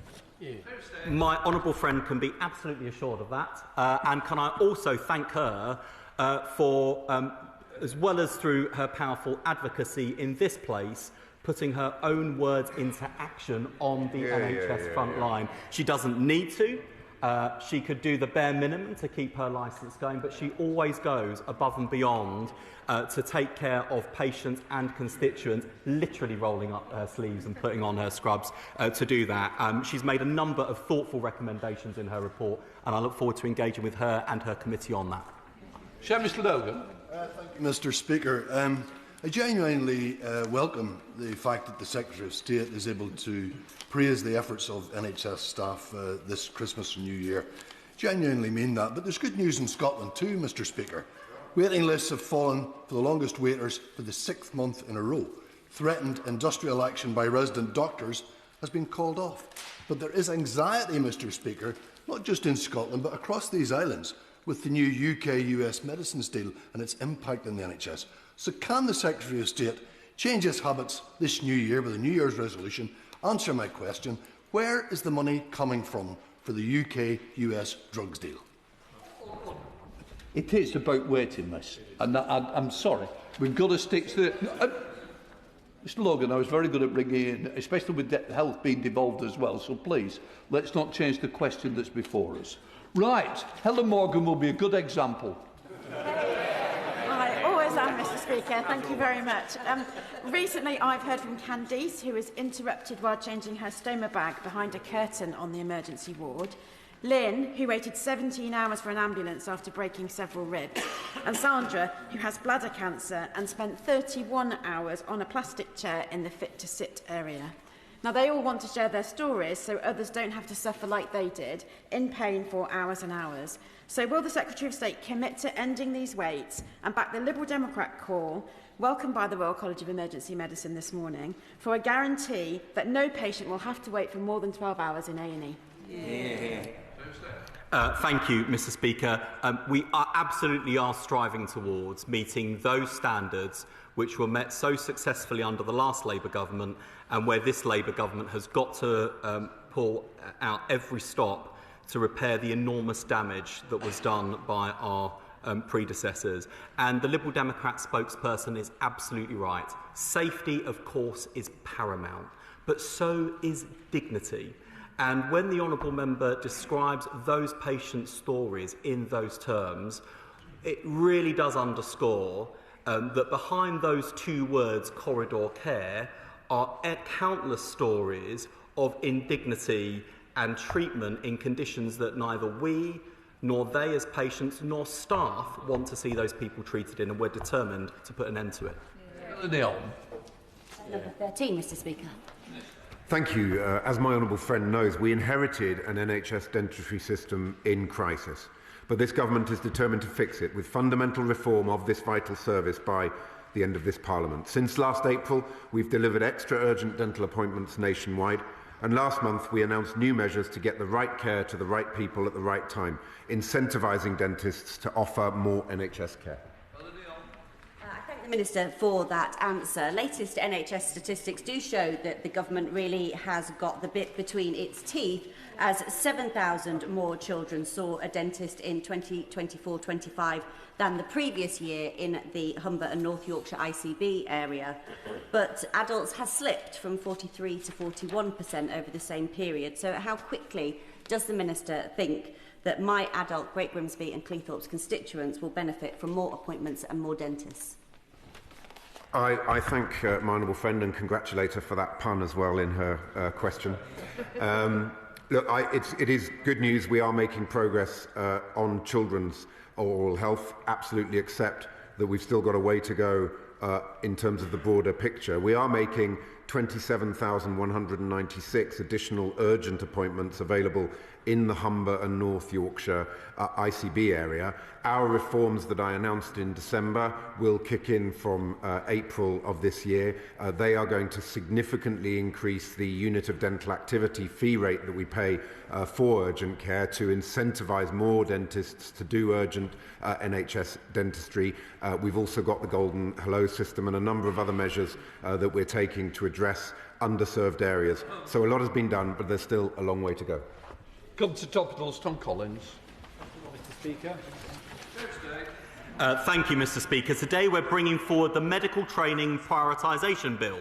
My honourable friend can be absolutely assured of that. And can I also thank her for, as well as through her powerful advocacy in this place, putting her own words into action on the NHS front line. She doesn't need to. She could do the bare minimum to keep her licence going, but she always goes above and beyond to take care of patients and constituents, literally rolling up her sleeves and putting on her scrubs to do that. She's made a number of thoughtful recommendations in her report, and I look forward to engaging with her and her committee on that. Mr. Logan. Thank you, Mr. Speaker. I genuinely welcome the fact that the Secretary of State is able to praise the efforts of NHS staff this Christmas and New Year. Genuinely mean that. But there's good news in Scotland too, Mr. Speaker. Waiting lists have fallen for the longest waiters for the 6th month in a row. Threatened industrial action by resident doctors has been called off. But there is anxiety, Mr. Speaker, not just in Scotland but across these islands, with the new UK-US medicines deal and its impact on the NHS. So can the Secretary of State change his habits this new year with a New Year's resolution? Answer my question. Where is the money coming from for the UK-US drugs deal? It is about waiting lists. And I'm sorry. We've got to stick to it. Mr. Logan, I was very good at bringing in, especially with health being devolved as well. So please, let's not change the question that's before us. Right. Helen Morgan will be a good example. I always am, Mr. Speaker. Thank you very much. Recently, I've heard from Candice, who was interrupted while changing her stoma bag behind a curtain on the emergency ward. Lynn, who waited 17 hours for an ambulance after breaking several ribs. And Sandra, who has bladder cancer and spent 31 hours on a plastic chair in the fit-to-sit area. Now, they all want to share their stories so others don't have to suffer like they did, in pain for hours and hours. So will the Secretary of State commit to ending these waits and back the Liberal Democrat call, welcomed by the Royal College of Emergency Medicine this morning, for a guarantee that no patient will have to wait for more than 12 hours in A&E? Thank you, Mr. Speaker. We absolutely are striving towards meeting those standards which were met so successfully under the last Labour government, and where this Labour government has got to pull out every stop to repair the enormous damage that was done by our predecessors. And the Liberal Democrat spokesperson is absolutely right. Safety, of course, is paramount, but so is dignity. And when the honourable member describes those patients' stories in those terms, it really does underscore that behind those two words, corridor care, are countless stories of indignity and treatment in conditions that neither we, nor they as patients, nor staff want to see those people treated in, and we're determined to put an end to it. Number 13, Mr. Speaker. Thank you. As my honourable friend knows, we inherited an NHS dentistry system in crisis, but this government is determined to fix it with fundamental reform of this vital service by the end of this Parliament. Since last April, we've delivered extra urgent dental appointments nationwide, and last month we announced new measures to get the right care to the right people at the right time, incentivising dentists to offer more NHS care. I thank the the Minister for that answer. Latest NHS statistics do show that the government really has got the bit between its teeth, as 7,000 more children saw a dentist in 2024-25 than the previous year in the Humber and North Yorkshire ICB area. But adults has slipped from 43 to 41% over the same period. So how quickly does the Minister think that my adult Great Grimsby and Cleethorpes constituents will benefit from more appointments and more dentists? I thank my honourable friend and congratulate her for that pun as well in her question. Look, it is good news. We are making progress on children's oral health. Absolutely accept that we've still got a way to go in terms of the broader picture. We are making 27,196 additional urgent appointments available in the Humber and North Yorkshire ICB area. Our reforms that I announced in December will kick in from April of this year. They are going to significantly increase the unit of dental activity fee rate that we pay for urgent care to incentivise more dentists to do urgent NHS dentistry. We've also got the Golden Hello system and a number of other measures that we're taking to address underserved areas. So a lot has been done, but there's still a long way to go. Come to Topicals, Tom Collins. Mr. Speaker. Thank you, Mr. Speaker. Today we're bringing forward the Medical Training Prioritisation Bill.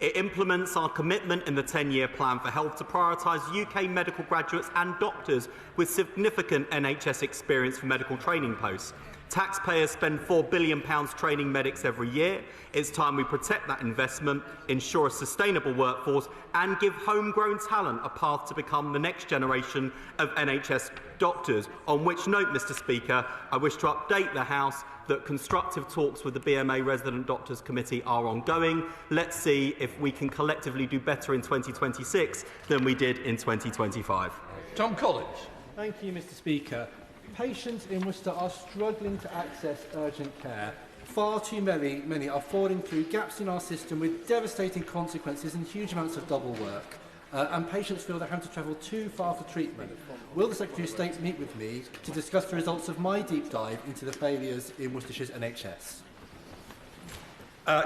It implements our commitment in the 10-year plan for health to prioritise UK medical graduates and doctors with significant NHS experience for medical training posts. Taxpayers spend £4 billion training medics every year. It's time we protect that investment, ensure a sustainable workforce and give homegrown talent a path to become the next generation of NHS doctors. On which note, Mr. Speaker, I wish to update the House that constructive talks with the BMA Resident Doctors Committee are ongoing. Let's see if we can collectively do better in 2026 than we did in 2025. Tom Collins. Thank you, Mr. Speaker. Patients in Worcester are struggling to access urgent care. Far too many are falling through gaps in our system with devastating consequences and huge amounts of double work. And patients feel they're having to travel too far for treatment. Will the Secretary of State meet with me to discuss the results of my deep dive into the failures in Worcestershire's NHS?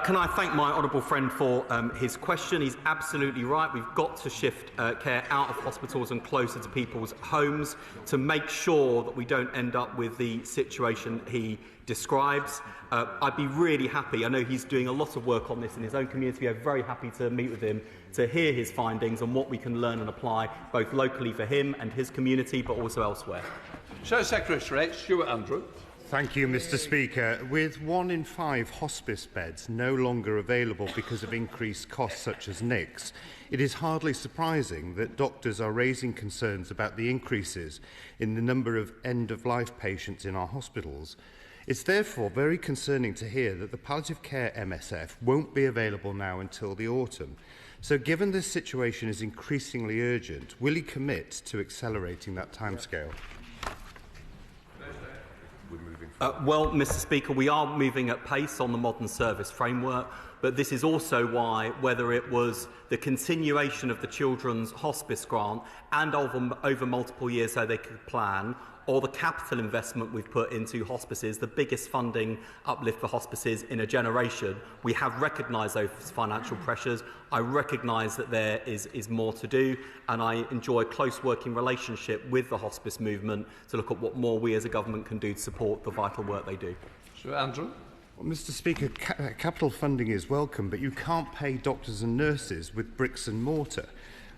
Can I thank my honourable friend for his question? He's absolutely right. We've got to shift care out of hospitals and closer to people's homes to make sure that we don't end up with the situation he describes. I'd be really happy. I know he's doing a lot of work on this in his own community. I'm very happy to meet with him to hear his findings and what we can learn and apply both locally for him and his community, but also elsewhere. Secretary of State, Stuart Andrew. Thank you, Mr. Speaker. With 1 in 5 hospice beds no longer available because of increased costs such as NICs, it is hardly surprising that doctors are raising concerns about the increases in the number of end-of-life patients in our hospitals. It's therefore very concerning to hear that the palliative care MSF won't be available now until the autumn. So given this situation is increasingly urgent, will he commit to accelerating that timescale? Well, Mr. Speaker, we are moving at pace on the modern service framework, but this is also why, whether it was the continuation of the children's hospice grant and over multiple years so they could plan, or the capital investment we've put into hospices, the biggest funding uplift for hospices in a generation, we have recognised those financial pressures. I recognise that there is more to do, and I enjoy a close working relationship with the hospice movement to look at what more we as a government can do to support the vital work they do. Sir Andrew. Well, Mr. Speaker, capital funding is welcome, but you can't pay doctors and nurses with bricks and mortar.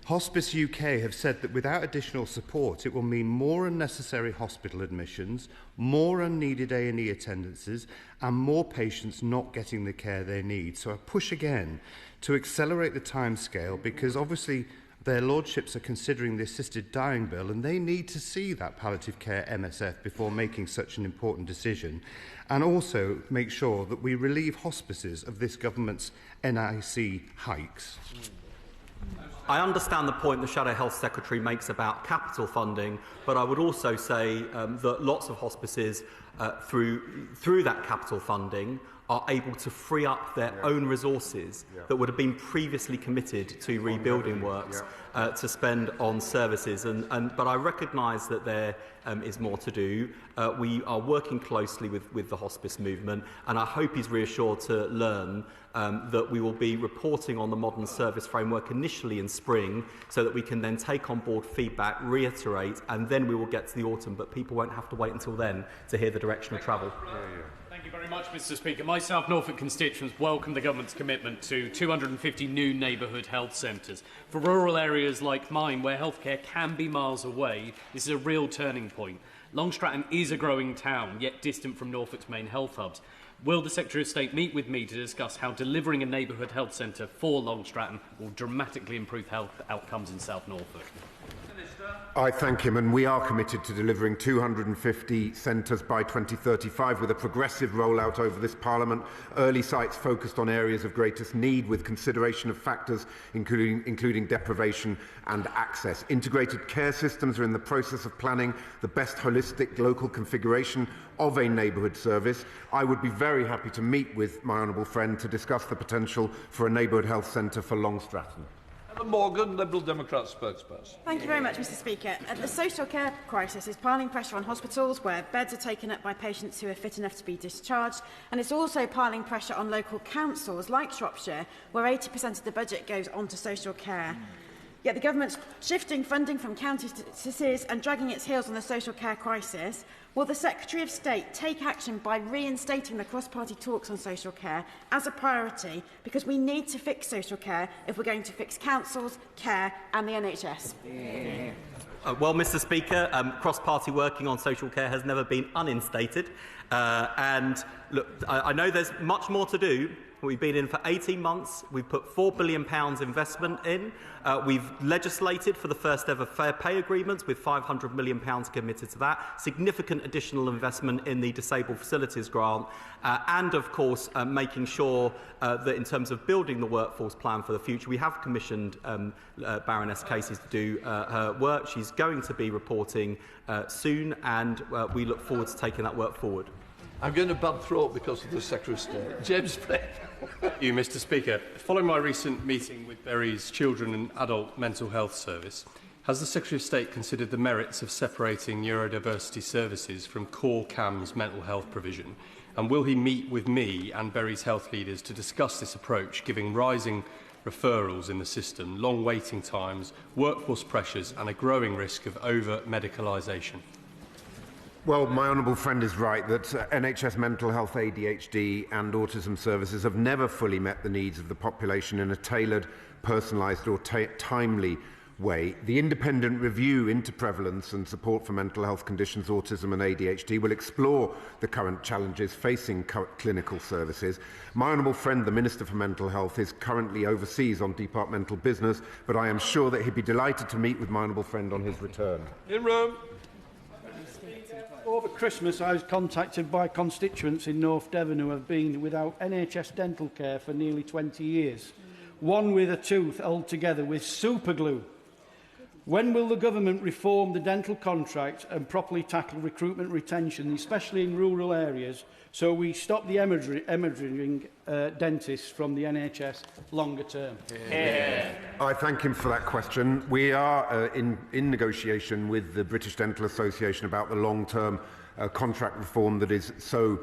Hospice UK have said that without additional support, it will mean more unnecessary hospital admissions, more unneeded A&E attendances, and more patients not getting the care they need. So I push again to accelerate the timescale, because obviously their lordships are considering the assisted dying bill, and they need to see that palliative care MSF before making such an important decision, and also make sure that we relieve hospices of this government's NIC hikes. I understand the point the Shadow Health Secretary makes about capital funding, but I would also say that lots of hospices, through that capital funding, are able to free up their own resources that would have been previously committed to rebuilding works to spend on services. But I recognise that there is more to do. We are working closely with the hospice movement, and I hope he's reassured to learn that we will be reporting on the modern service framework initially in spring, so that we can then take on board feedback, reiterate, and then we will get to the autumn. But people won't have to wait until then to hear the direction of travel. Thank you very much, Mr. Speaker. My South Norfolk constituents welcome the government's commitment to 250 new neighbourhood health centres. For rural areas like mine, where healthcare can be miles away, this is a real turning point. Long Stratton is a growing town, yet distant from Norfolk's main health hubs. Will the Secretary of State meet with me to discuss how delivering a neighbourhood health centre for Long Stratton will dramatically improve health outcomes in South Norfolk? I thank him, and we are committed to delivering 250 centres by 2035 with a progressive rollout over this Parliament. Early sites focused on areas of greatest need with consideration of factors including deprivation and access. Integrated care systems are in the process of planning the best holistic local configuration of a neighbourhood service. I would be very happy to meet with my honourable friend to discuss the potential for a neighbourhood health centre for Long Stratton. Morgan, Liberal Democrat spokesperson. Thank you very much, Mr. Speaker. The social care crisis is piling pressure on hospitals where beds are taken up by patients who are fit enough to be discharged, and it's also piling pressure on local councils like Shropshire, where 80% of the budget goes on to social care. Yet the government's shifting funding from counties to cities and dragging its heels on the social care crisis. Will the Secretary of State take action by reinstating the cross-party talks on social care as a priority? Because we need to fix social care if we're going to fix councils, care and the NHS. Well, Mr. Speaker, cross-party working on social care has never been uninstated. And look, I know there's much more to do. We've been in for 18 months. We've put £4 billion investment in. We've legislated for the first ever fair pay agreements with £500 million committed to that. Significant additional investment in the disabled facilities grant. And, of course, making sure that in terms of building the workforce plan for the future, we have commissioned Baroness Casey to do her work. She's going to be reporting soon, and we look forward to taking that work forward. I'm getting a bad throat because of the Secretary of State. James Fred. Thank you, Mr. Speaker. Following my recent meeting with Bury's Children and Adult Mental Health Service, has the Secretary of State considered the merits of separating neurodiversity services from core CAM's mental health provision? And will he meet with me and Bury's health leaders to discuss this approach, given rising referrals in the system, long waiting times, workforce pressures and a growing risk of over-medicalisation? Well, my honourable friend is right that NHS mental health, ADHD and autism services have never fully met the needs of the population in a tailored, personalised or timely way. The independent review into prevalence and support for mental health conditions, autism and ADHD will explore the current challenges facing clinical services. My honourable friend, the Minister for Mental Health, is currently overseas on departmental business, but I am sure that he'd be delighted to meet with my honourable friend on his return. In room. Over Christmas, I was contacted by constituents in North Devon who have been without NHS dental care for nearly 20 years. One with a tooth held together with super glue. When will the government reform the dental contract and properly tackle recruitment retention, especially in rural areas, so we stop the hemorrhaging dentists from the NHS longer term? Yeah. I thank him for that question. We are in negotiation with the British Dental Association about the long-term contract reform that is so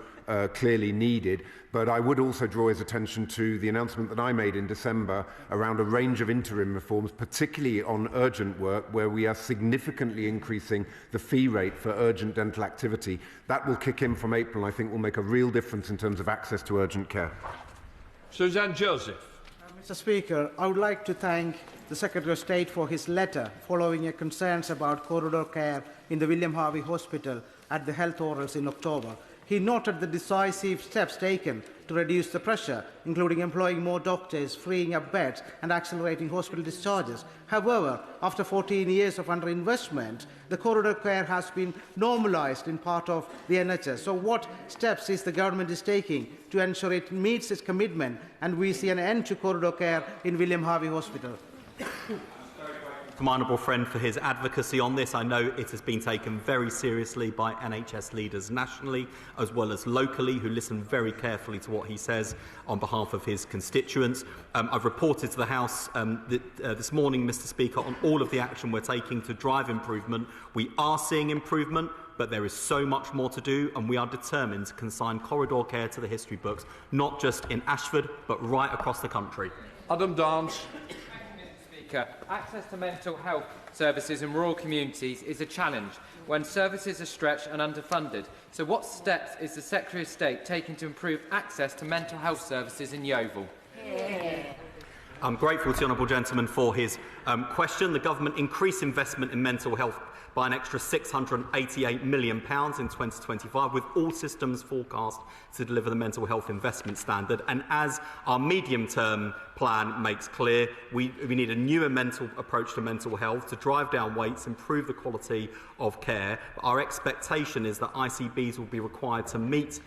clearly needed. But I would also draw his attention to the announcement that I made in December around a range of interim reforms, particularly on urgent work, where we are significantly increasing the fee rate for urgent dental activity. That will kick in from April and I think will make a real difference in terms of access to urgent care. Suzanne Joseph. Mr. Speaker, I would like to thank the Secretary of State for his letter following your concerns about corridor care in the William Harvey Hospital at the health orals in October. He noted the decisive steps taken to reduce the pressure, including employing more doctors, freeing up beds and accelerating hospital discharges. However, after 14 years of underinvestment, the corridor care has been normalised in part of the NHS. So what steps is the government taking to ensure it meets its commitment and we see an end to corridor care in William Harvey Hospital? to my honourable friend for his advocacy on this. I know it has been taken very seriously by NHS leaders nationally as well as locally, who listen very carefully to what he says on behalf of his constituents. I've reported to the House this morning, Mr Speaker, on all of the action we're taking to drive improvement. We are seeing improvement, but there is so much more to do, and we are determined to consign corridor care to the history books, not just in Ashford, but right across the country. Adam Dance. Access to mental health services in rural communities is a challenge when services are stretched and underfunded. So what steps is the Secretary of State taking to improve access to mental health services in Yeovil? I'm grateful to the honourable gentleman for his question. The government increased investment in mental health by an extra £688 million in 2025, with all systems forecast to deliver the mental health investment standard. And as our medium-term plan makes clear, we need a newer mental approach to mental health to drive down waits, improve the quality of care. Our expectation is that ICBs will be required to meet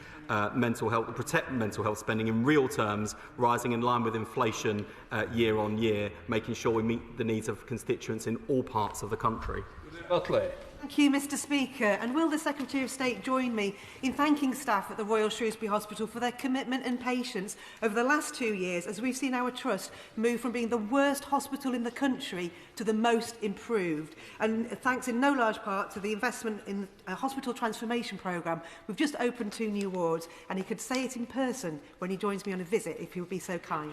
mental health, protect mental health spending in real terms, rising in line with inflation year on year, making sure we meet the needs of constituents in all parts of the country. Butley. Thank you, Mr Speaker. And will the Secretary of State join me in thanking staff at the Royal Shrewsbury Hospital for their commitment and patience over the last 2 years, as we've seen our trust move from being the worst hospital in the country to the most improved. And thanks in no large part to the investment in a hospital transformation programme, we've just opened 2 new wards, and he could say it in person when he joins me on a visit, if he would be so kind.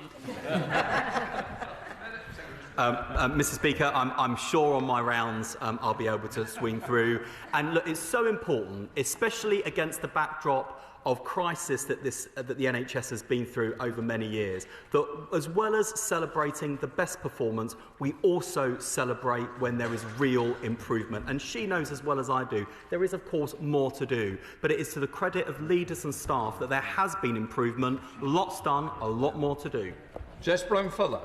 Mr Speaker, I'm sure on my rounds I'll be able to swing through. And look, it's so important, especially against the backdrop of crisis that the NHS has been through over many years, that as well as celebrating the best performance, we also celebrate when there is real improvement. And she knows as well as I do, there is of course more to do, but it is to the credit of leaders and staff that there has been improvement, lots done, a lot more to do. Jess Brown-Fuller.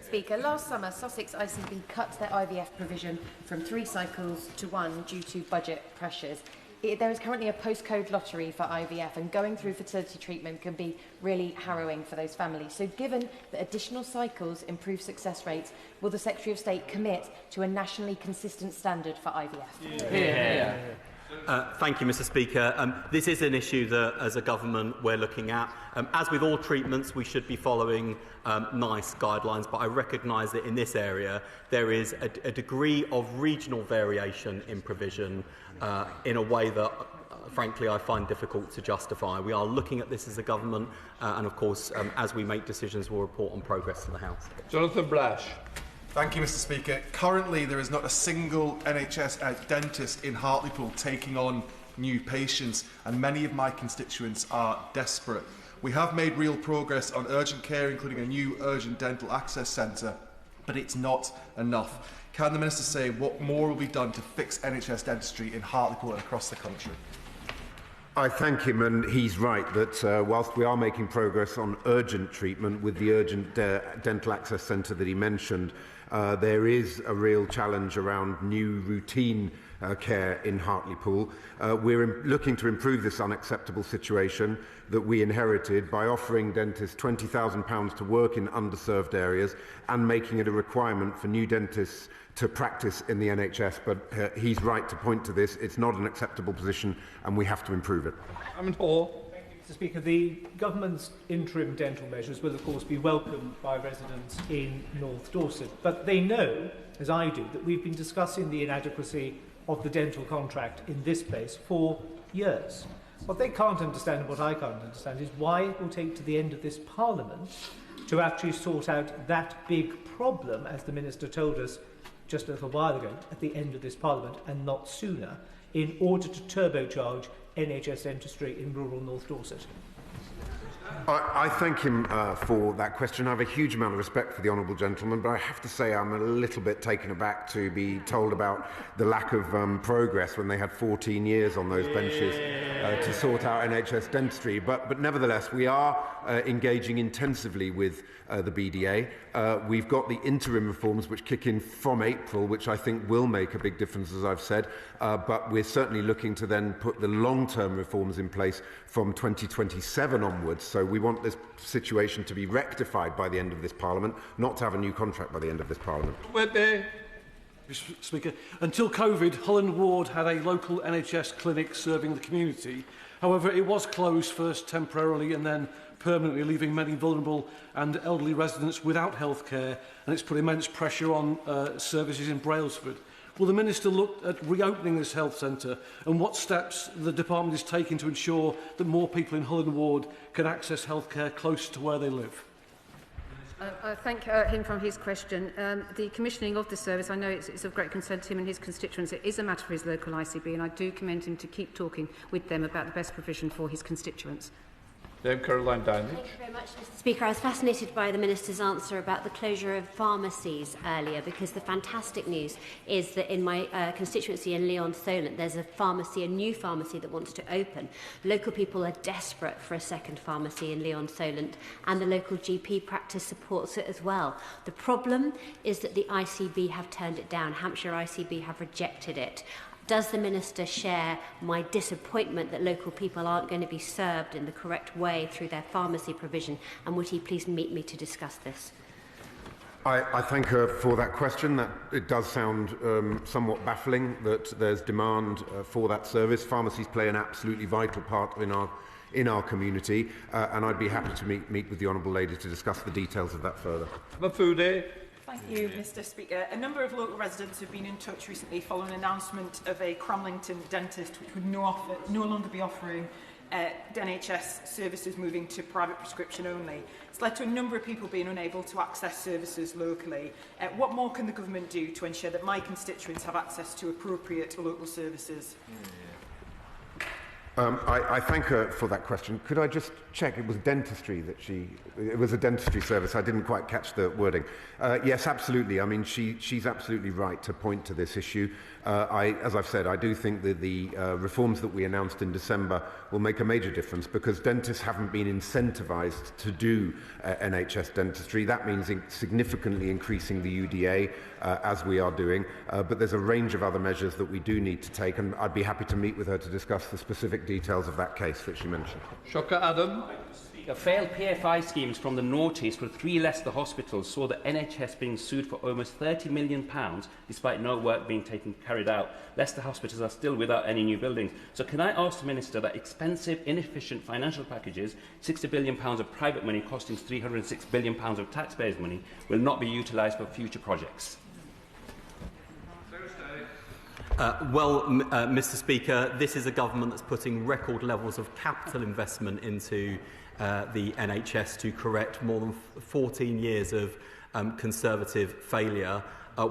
Speaker, last summer Sussex ICB cut their IVF provision from 3 cycles to 1 due to budget pressures. There is currently a postcode lottery for IVF, and going through fertility treatment can be really harrowing for those families. So given that additional cycles improve success rates, will the Secretary of State commit to a nationally consistent standard for IVF? Thank you, Mr Speaker. This is an issue that, as a government, we're looking at. As with all treatments, we should be following NICE guidelines, but I recognise that in this area there is a degree of regional variation in provision in a way that, frankly, I find difficult to justify. We are looking at this as a government, and of course, as we make decisions, we'll report on progress to the House. Jonathan Brash. Thank you, Mr Speaker. Currently, there is not a single NHS dentist in Hartlepool taking on new patients, and many of my constituents are desperate. We have made real progress on urgent care, including a new urgent dental access centre, but it's not enough. Can the Minister say what more will be done to fix NHS dentistry in Hartlepool and across the country? I thank him, and he's right that whilst we are making progress on urgent treatment with the urgent dental access centre that he mentioned, there is a real challenge around new routine care in Hartlepool. We're looking to improve this unacceptable situation that we inherited by offering dentists £20,000 to work in underserved areas and making it a requirement for new dentists to practice in the NHS. But he's right to point to this. It's not an acceptable position, and we have to improve it. Mr Speaker, the government's interim dental measures will of course be welcomed by residents in North Dorset, but they know, as I do, that we've been discussing the inadequacy of the dental contract in this place for years. What they can't understand, and what I can't understand, is why it will take to the end of this Parliament to actually sort out that big problem, as the Minister told us just a little while ago, at the end of this Parliament and not sooner, in order to turbocharge NHS dentistry in rural North Dorset. I thank him for that question. I have a huge amount of respect for the honourable gentleman, but I have to say I'm a little bit taken aback to be told about the lack of progress when they had 14 years on those benches to sort out NHS dentistry. But nevertheless, we are engaging intensively with the BDA. We've got the interim reforms which kick in from April, which I think will make a big difference, as I've said, but we're certainly looking to then put the long-term reforms in place from 2027 onwards. So we want this situation to be rectified by the end of this Parliament, not to have a new contract by the end of this Parliament. Mr. Speaker. Until COVID, Holland Ward had a local NHS clinic serving the community. However, it was closed first temporarily and then permanently, leaving many vulnerable and elderly residents without health care, and it's put immense pressure on services in Brailsford. Will the Minister look at reopening this health centre, and what steps the Department is taking to ensure that more people in Holland Ward can access health care closer to where they live? I thank him for his question. The commissioning of the service, I know it's of great concern to him and his constituents. It is a matter for his local ICB, and I do commend him to keep talking with them about the best provision for his constituents. Caroline Downey. Thank you very much, Mr. Speaker. I was fascinated by the Minister's answer about the closure of pharmacies earlier, because the fantastic news is that in my constituency in Leon-Solent, there's a pharmacy, a new pharmacy that wants to open. Local people are desperate for a second pharmacy in Leon-Solent, and the local GP practice supports it as well. The problem is that the ICB have turned it down. Hampshire ICB have rejected it. Does the Minister share my disappointment that local people aren't going to be served in the correct way through their pharmacy provision? And would he please meet me to discuss this? I thank her for that question. That it does sound somewhat baffling that there's demand for that service. Pharmacies play an absolutely vital part in our community, and I'd be happy to meet with the Honourable Lady to discuss the details of that further. Mafude. Thank you, Mr. Speaker. A number of local residents have been in touch recently following an announcement of a Cramlington dentist which would no longer be offering NHS services, moving to private prescription only. It's led to a number of people being unable to access services locally. What more can the government do to ensure that my constituents have access to appropriate local services? I thank her for that question. Could I just check? It was dentistry that it was a dentistry service. I didn't quite catch the wording. Yes, absolutely. I mean, she's absolutely right to point to this issue. As I've said, I do think that the reforms that we announced in December will make a major difference, because dentists haven't been incentivised to do NHS dentistry. That means significantly increasing the UDA, as we are doing. But there's a range of other measures that we do need to take, and I'd be happy to meet with her to discuss the specific details of that case that she mentioned. Shocker Adam. Failed PFI schemes from the Northeast for 3 Leicester hospitals saw the NHS being sued for almost £30 million despite no work being carried out. Leicester hospitals are still without any new buildings. So can I ask the Minister that expensive, inefficient financial packages, £60 billion of private money costing £306 billion of taxpayers' money, will not be utilised for future projects? Mr. Speaker, this is a government that's putting record levels of capital investment into the NHS to correct more than 14 years of Conservative failure.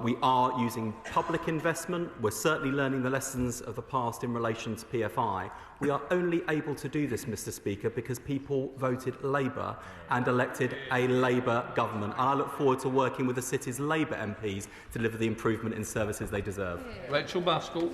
We are using public investment. We're certainly learning the lessons of the past in relation to PFI. We are only able to do this, Mr. Speaker, because people voted Labour and elected a Labour government. And I look forward to working with the city's Labour MPs to deliver the improvement in services they deserve. Rachel Maskell.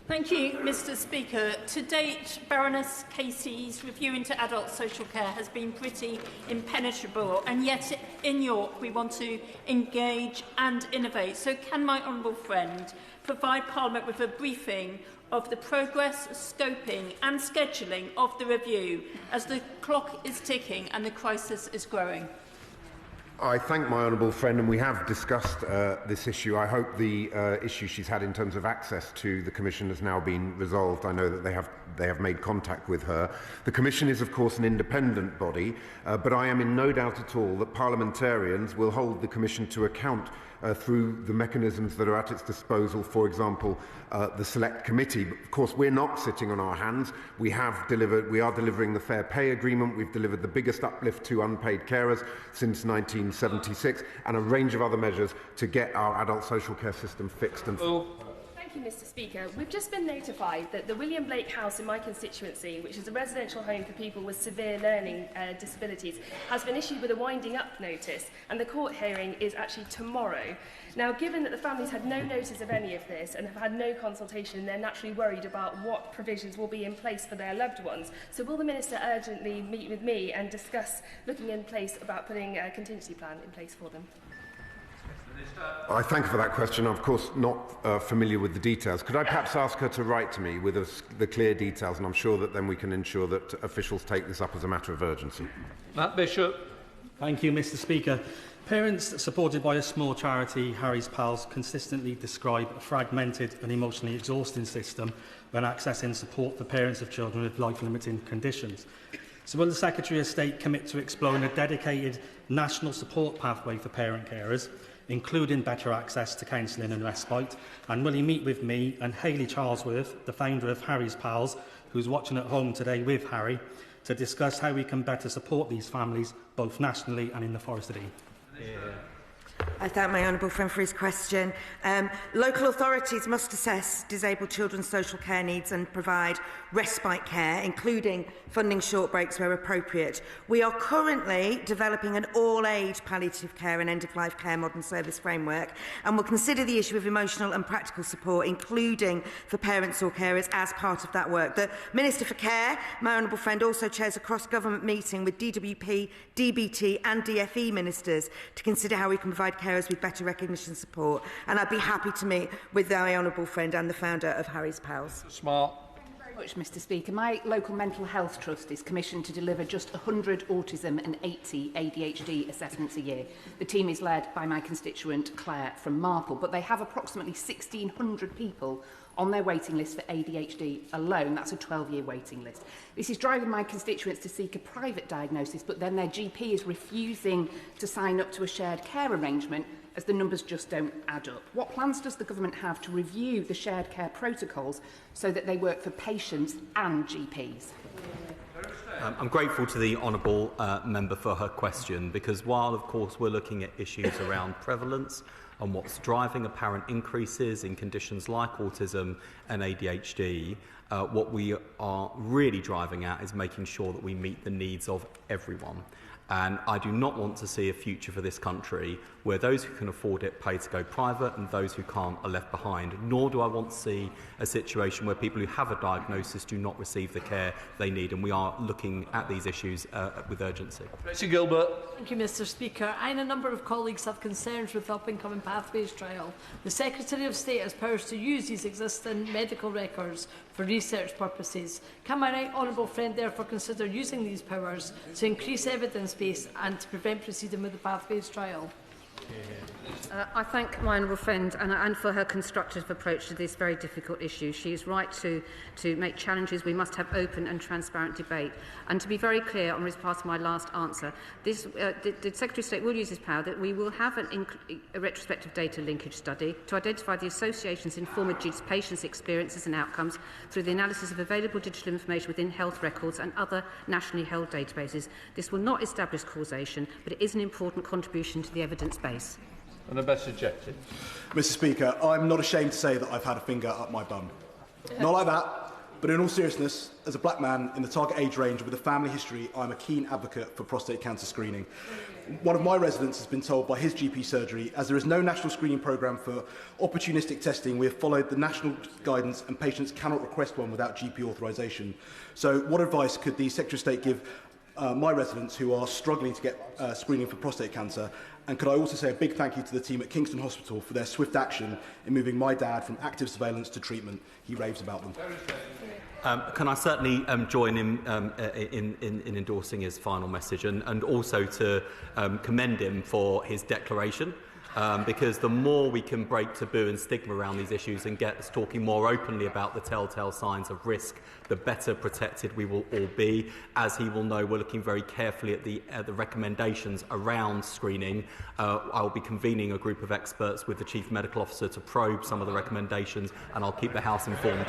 Thank you, Mr. Speaker. To date, Baroness Casey's review into adult social care has been pretty impenetrable, and yet in York we want to engage and innovate. So can my honourable friend provide Parliament with a briefing of the progress, scoping and scheduling of the review as the clock is ticking and the crisis is growing? I thank my honourable friend, and we have discussed this issue. I hope the issue she's had in terms of access to the Commission has now been resolved. I know that they have made contact with her. The Commission is, of course, an independent body, but I am in no doubt at all that parliamentarians will hold the Commission to account through the mechanisms that are at its disposal, for example, the Select Committee. Of course, we're not sitting on our hands. We are delivering the Fair Pay Agreement. We've delivered the biggest uplift to unpaid carers since 1976, and a range of other measures to get our adult social care system fixed. Thank you, Mr. Speaker. We've just been notified that the William Blake House in my constituency, which is a residential home for people with severe learning disabilities, has been issued with a winding up notice, and the court hearing is actually tomorrow. Now, given that the families had no notice of any of this and have had no consultation, they're naturally worried about what provisions will be in place for their loved ones. So will the Minister urgently meet with me and discuss looking in place about putting a contingency plan in place for them? I thank her for that question. I'm, of course, not familiar with the details. Could I perhaps ask her to write to me with the clear details, and I'm sure that then we can ensure that officials take this up as a matter of urgency. Matt Bishop. Thank you, Mr. Speaker. Parents supported by a small charity, Harry's Pals, consistently describe a fragmented and emotionally exhausting system when accessing support for parents of children with life-limiting conditions. So will the Secretary of State commit to exploring a dedicated national support pathway for parent carers, including better access to counselling and respite? And will he meet with me and Hayley Charlesworth, the founder of Harry's Pals, who's watching at home today with Harry, to discuss how we can better support these families, both nationally and in the Forest of Dean? I thank my honourable friend for his question. Local authorities must assess disabled children's social care needs and provide respite care, including funding short breaks where appropriate. We are currently developing an all-age palliative care and end-of-life care modern service framework, and will consider the issue of emotional and practical support, including for parents or carers, as part of that work. The Minister for Care, my honourable friend, also chairs a cross-government meeting with DWP, DBT and DFE ministers to consider how we can provide carers with better recognition and support, and I'd be happy to meet with my honourable friend and the founder of Harry's Pals. Smart. Much, Mr. Speaker. My local mental health trust is commissioned to deliver just 100 autism and 80 ADHD assessments a year. The team is led by my constituent Claire from Marple, but they have approximately 1,600 people on their waiting list for ADHD alone. That's a 12-year waiting list. This is driving my constituents to seek a private diagnosis, but then their GP is refusing to sign up to a shared care arrangement as the numbers just don't add up. What plans does the government have to review the shared care protocols so that they work for patients and GPs? I'm grateful to the honourable member for her question, because while, of course, we're looking at issues around prevalence and what's driving apparent increases in conditions like autism and ADHD, what we are really driving at is making sure that we meet the needs of everyone. And I do not want to see a future for this country where those who can afford it pay to go private and those who can't are left behind, nor do I want to see a situation where people who have a diagnosis do not receive the care they need. And we are looking at these issues with urgency. Betsy Gilbert. Thank you, Mr. Speaker. I and a number of colleagues have concerns with the up-and-coming Pathways trial. The Secretary of State has powers to use these existing medical records for research purposes. Can my right honourable friend therefore consider using these powers to increase evidence base and to prevent proceeding with the Pathways trial? I thank my honourable friend and for her constructive approach to this very difficult issue. She is right to make challenges. We must have open and transparent debate. And to be very clear on part of my last answer, the Secretary of State will use his power that we will have a retrospective data linkage study to identify the associations in former patients' experiences and outcomes through the analysis of available digital information within health records and other nationally held databases. This will not establish causation, but it is an important contribution to the evidence base. And the best suggested. Mr. Speaker, I'm not ashamed to say that I've had a finger up my bum. Not like that, but in all seriousness, as a black man in the target age range with a family history, I'm a keen advocate for prostate cancer screening. One of my residents has been told by his GP surgery, as there is no national screening programme for opportunistic testing, we have followed the national guidance and patients cannot request one without GP authorisation. So what advice could the Secretary of State give my residents who are struggling to get screening for prostate cancer? And could I also say a big thank you to the team at Kingston Hospital for their swift action in moving my dad from active surveillance to treatment. He raves about them. Can I certainly join him in endorsing his final message, and also to commend him for his declaration, because the more we can break taboo and stigma around these issues and get us talking more openly about the telltale signs of risk, the better protected we will all be. As he will know, we're looking very carefully at the recommendations around screening. I'll be convening a group of experts with the Chief Medical Officer to probe some of the recommendations, and I'll keep the House informed.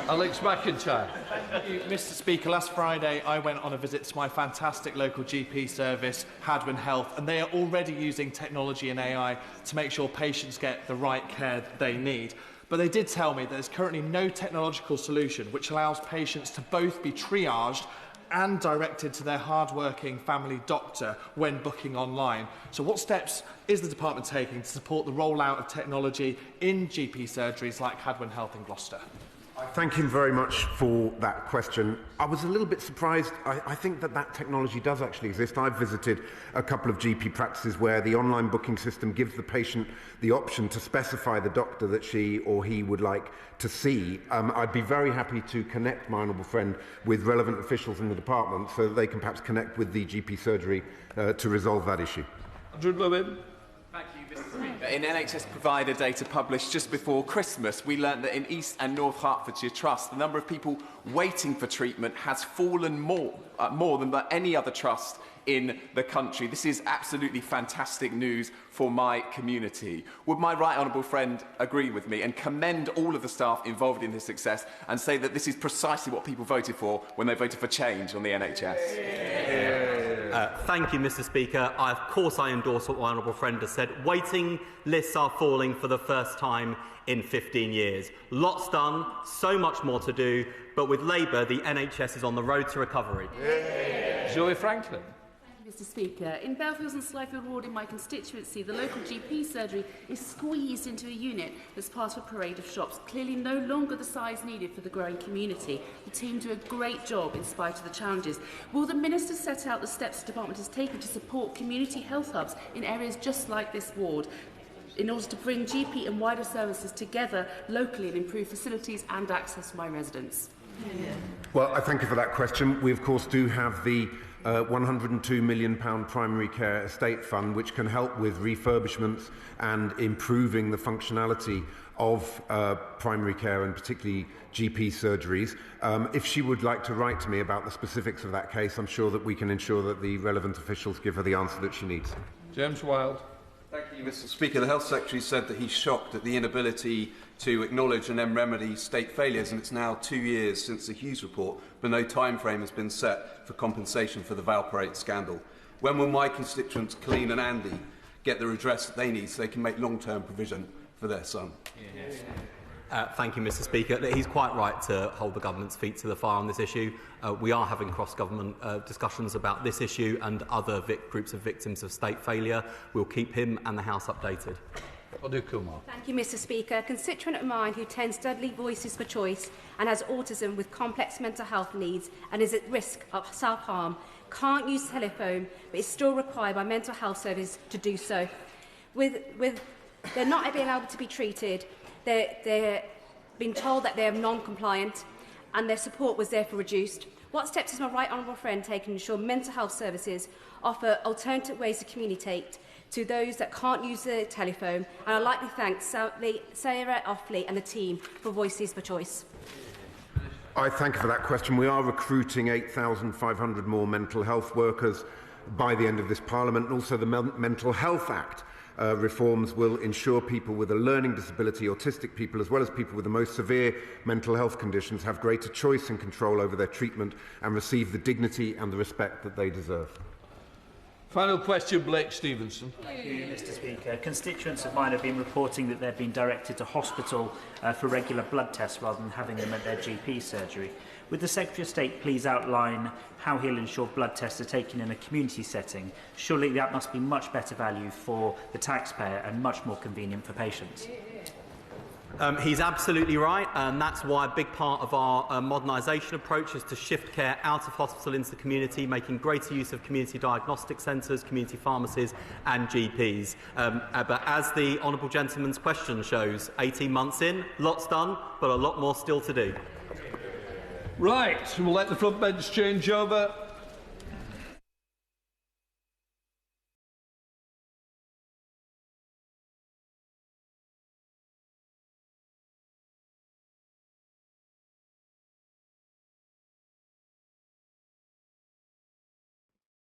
Alex McIntyre. Thank you, Mr. Speaker. Last Friday, I went on a visit to my fantastic local GP service, Hadwin Health, and they are already using technology and AI to make sure patients get the right care that they need. But they did tell me there's currently no technological solution which allows patients to both be triaged and directed to their hard-working family doctor when booking online. So what steps is the department taking to support the rollout of technology in GP surgeries like Hadwin Health in Gloucester? I thank him very much for that question. I was a little bit surprised. I think that technology does actually exist. I've visited a couple of GP practices where the online booking system gives the patient the option to specify the doctor that she or he would like to see. I'd be very happy to connect my honourable friend with relevant officials in the department so that they can perhaps connect with the GP surgery to resolve that issue. Andrew Llewellyn. Thank you, Mr. Speaker. In NHS provider data published just before Christmas, we learnt that in East and North Hertfordshire Trust, the number of people waiting for treatment has fallen more than by any other trust in the country. This is absolutely fantastic news for my community. Would my right honourable friend agree with me and commend all of the staff involved in this success and say that this is precisely what people voted for when they voted for change on the NHS? Thank you, Mr. Speaker. Of course I endorse what my honourable friend has said. Waiting lists are falling for the first time in 15 years. Lots done, so much more to do, but with Labour, the NHS is on the road to recovery. Zoe Franklin. Mr. Speaker, in Belfields and Slifield Ward in my constituency, the local GP surgery is squeezed into a unit as part of a parade of shops, clearly no longer the size needed for the growing community. The team do a great job in spite of the challenges. Will the Minister set out the steps the department has taken to support community health hubs in areas just like this ward, in order to bring GP and wider services together locally and improve facilities and access for my residents? Well, I thank you for that question. We, of course, do have the £102 million primary care estate fund, which can help with refurbishments and improving the functionality of primary care and particularly GP surgeries. If she would like to write to me about the specifics of that case, I'm sure that we can ensure that the relevant officials give her the answer that she needs. James Wilde. Thank you, Mr. Speaker. The Health Secretary said that he's shocked at the inability to acknowledge and then remedy state failures, and it's now 2 years since the Hughes report, but no time frame has been set for compensation for the Valparate scandal. When will my constituents, Colleen and Andy, get the redress that they need so they can make long-term provision for their son? Thank you, Mr. Speaker. He's quite right to hold the government's feet to the fire on this issue. We are having cross-government discussions about this issue and other groups of victims of state failure. We'll keep him and the House updated. Thank you, Mr. Speaker. A constituent of mine who attends Dudley Voices for Choice and has autism with complex mental health needs and is at risk of self-harm can't use the telephone but is still required by mental health services to do so. They're not being able to be treated. They're being told that they're non-compliant and their support was therefore reduced. What steps has my right honourable friend taken to ensure mental health services offer alternative ways to communicate to those that can't use the telephone? And I'd like to thank Sarah Offley and the team for Voices for Choice. I thank you for that question. We are recruiting 8,500 more mental health workers by the end of this Parliament, and also the Mental Health Act reforms will ensure people with a learning disability, autistic people, as well as people with the most severe mental health conditions, have greater choice and control over their treatment and receive the dignity and the respect that they deserve. Final question, Blake Stevenson. Thank you, Mr. Speaker. Constituents of mine have been reporting that they've been directed to hospital for regular blood tests rather than having them at their GP surgery. Would the Secretary of State please outline how he'll ensure blood tests are taken in a community setting? Surely that must be much better value for the taxpayer and much more convenient for patients. He's absolutely right, and that's why a big part of our modernisation approach is to shift care out of hospital into the community, making greater use of community diagnostic centres, community pharmacies and GPs. But as the honourable gentleman's question shows, 18 months in, lots done, but a lot more still to do. Right, we'll let the front bench change over.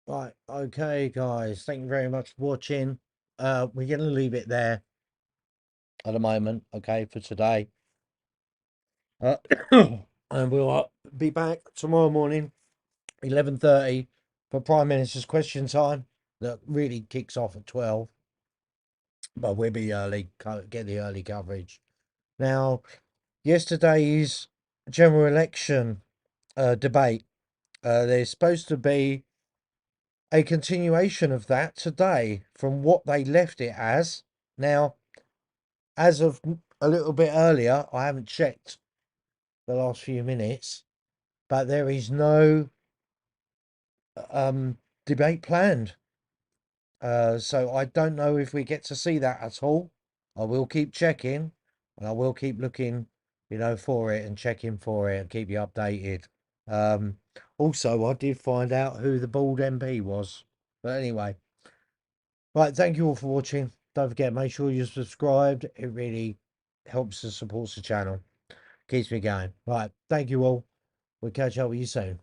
Right, okay, guys, thank you very much for watching. We're going to leave it there at the moment, okay, for today. And we'll be back tomorrow morning, 11:30, for Prime Minister's Question Time. That really kicks off at 12. But we'll be early, get the early coverage. Now, yesterday's general election debate, there's supposed to be a continuation of that today from what they left it as. Now, as of a little bit earlier, I haven't checked the last few minutes, but there is no debate planned. So I don't know if we get to see that at all. I will keep checking and I will keep looking, for it and checking for it and keep you updated. Also, I did find out who the bald MP was. But anyway, right, thank you all for watching. Don't forget, make sure you're subscribed. It really helps and supports the channel. Keeps me going. Right, thank you all. We'll catch up with you soon.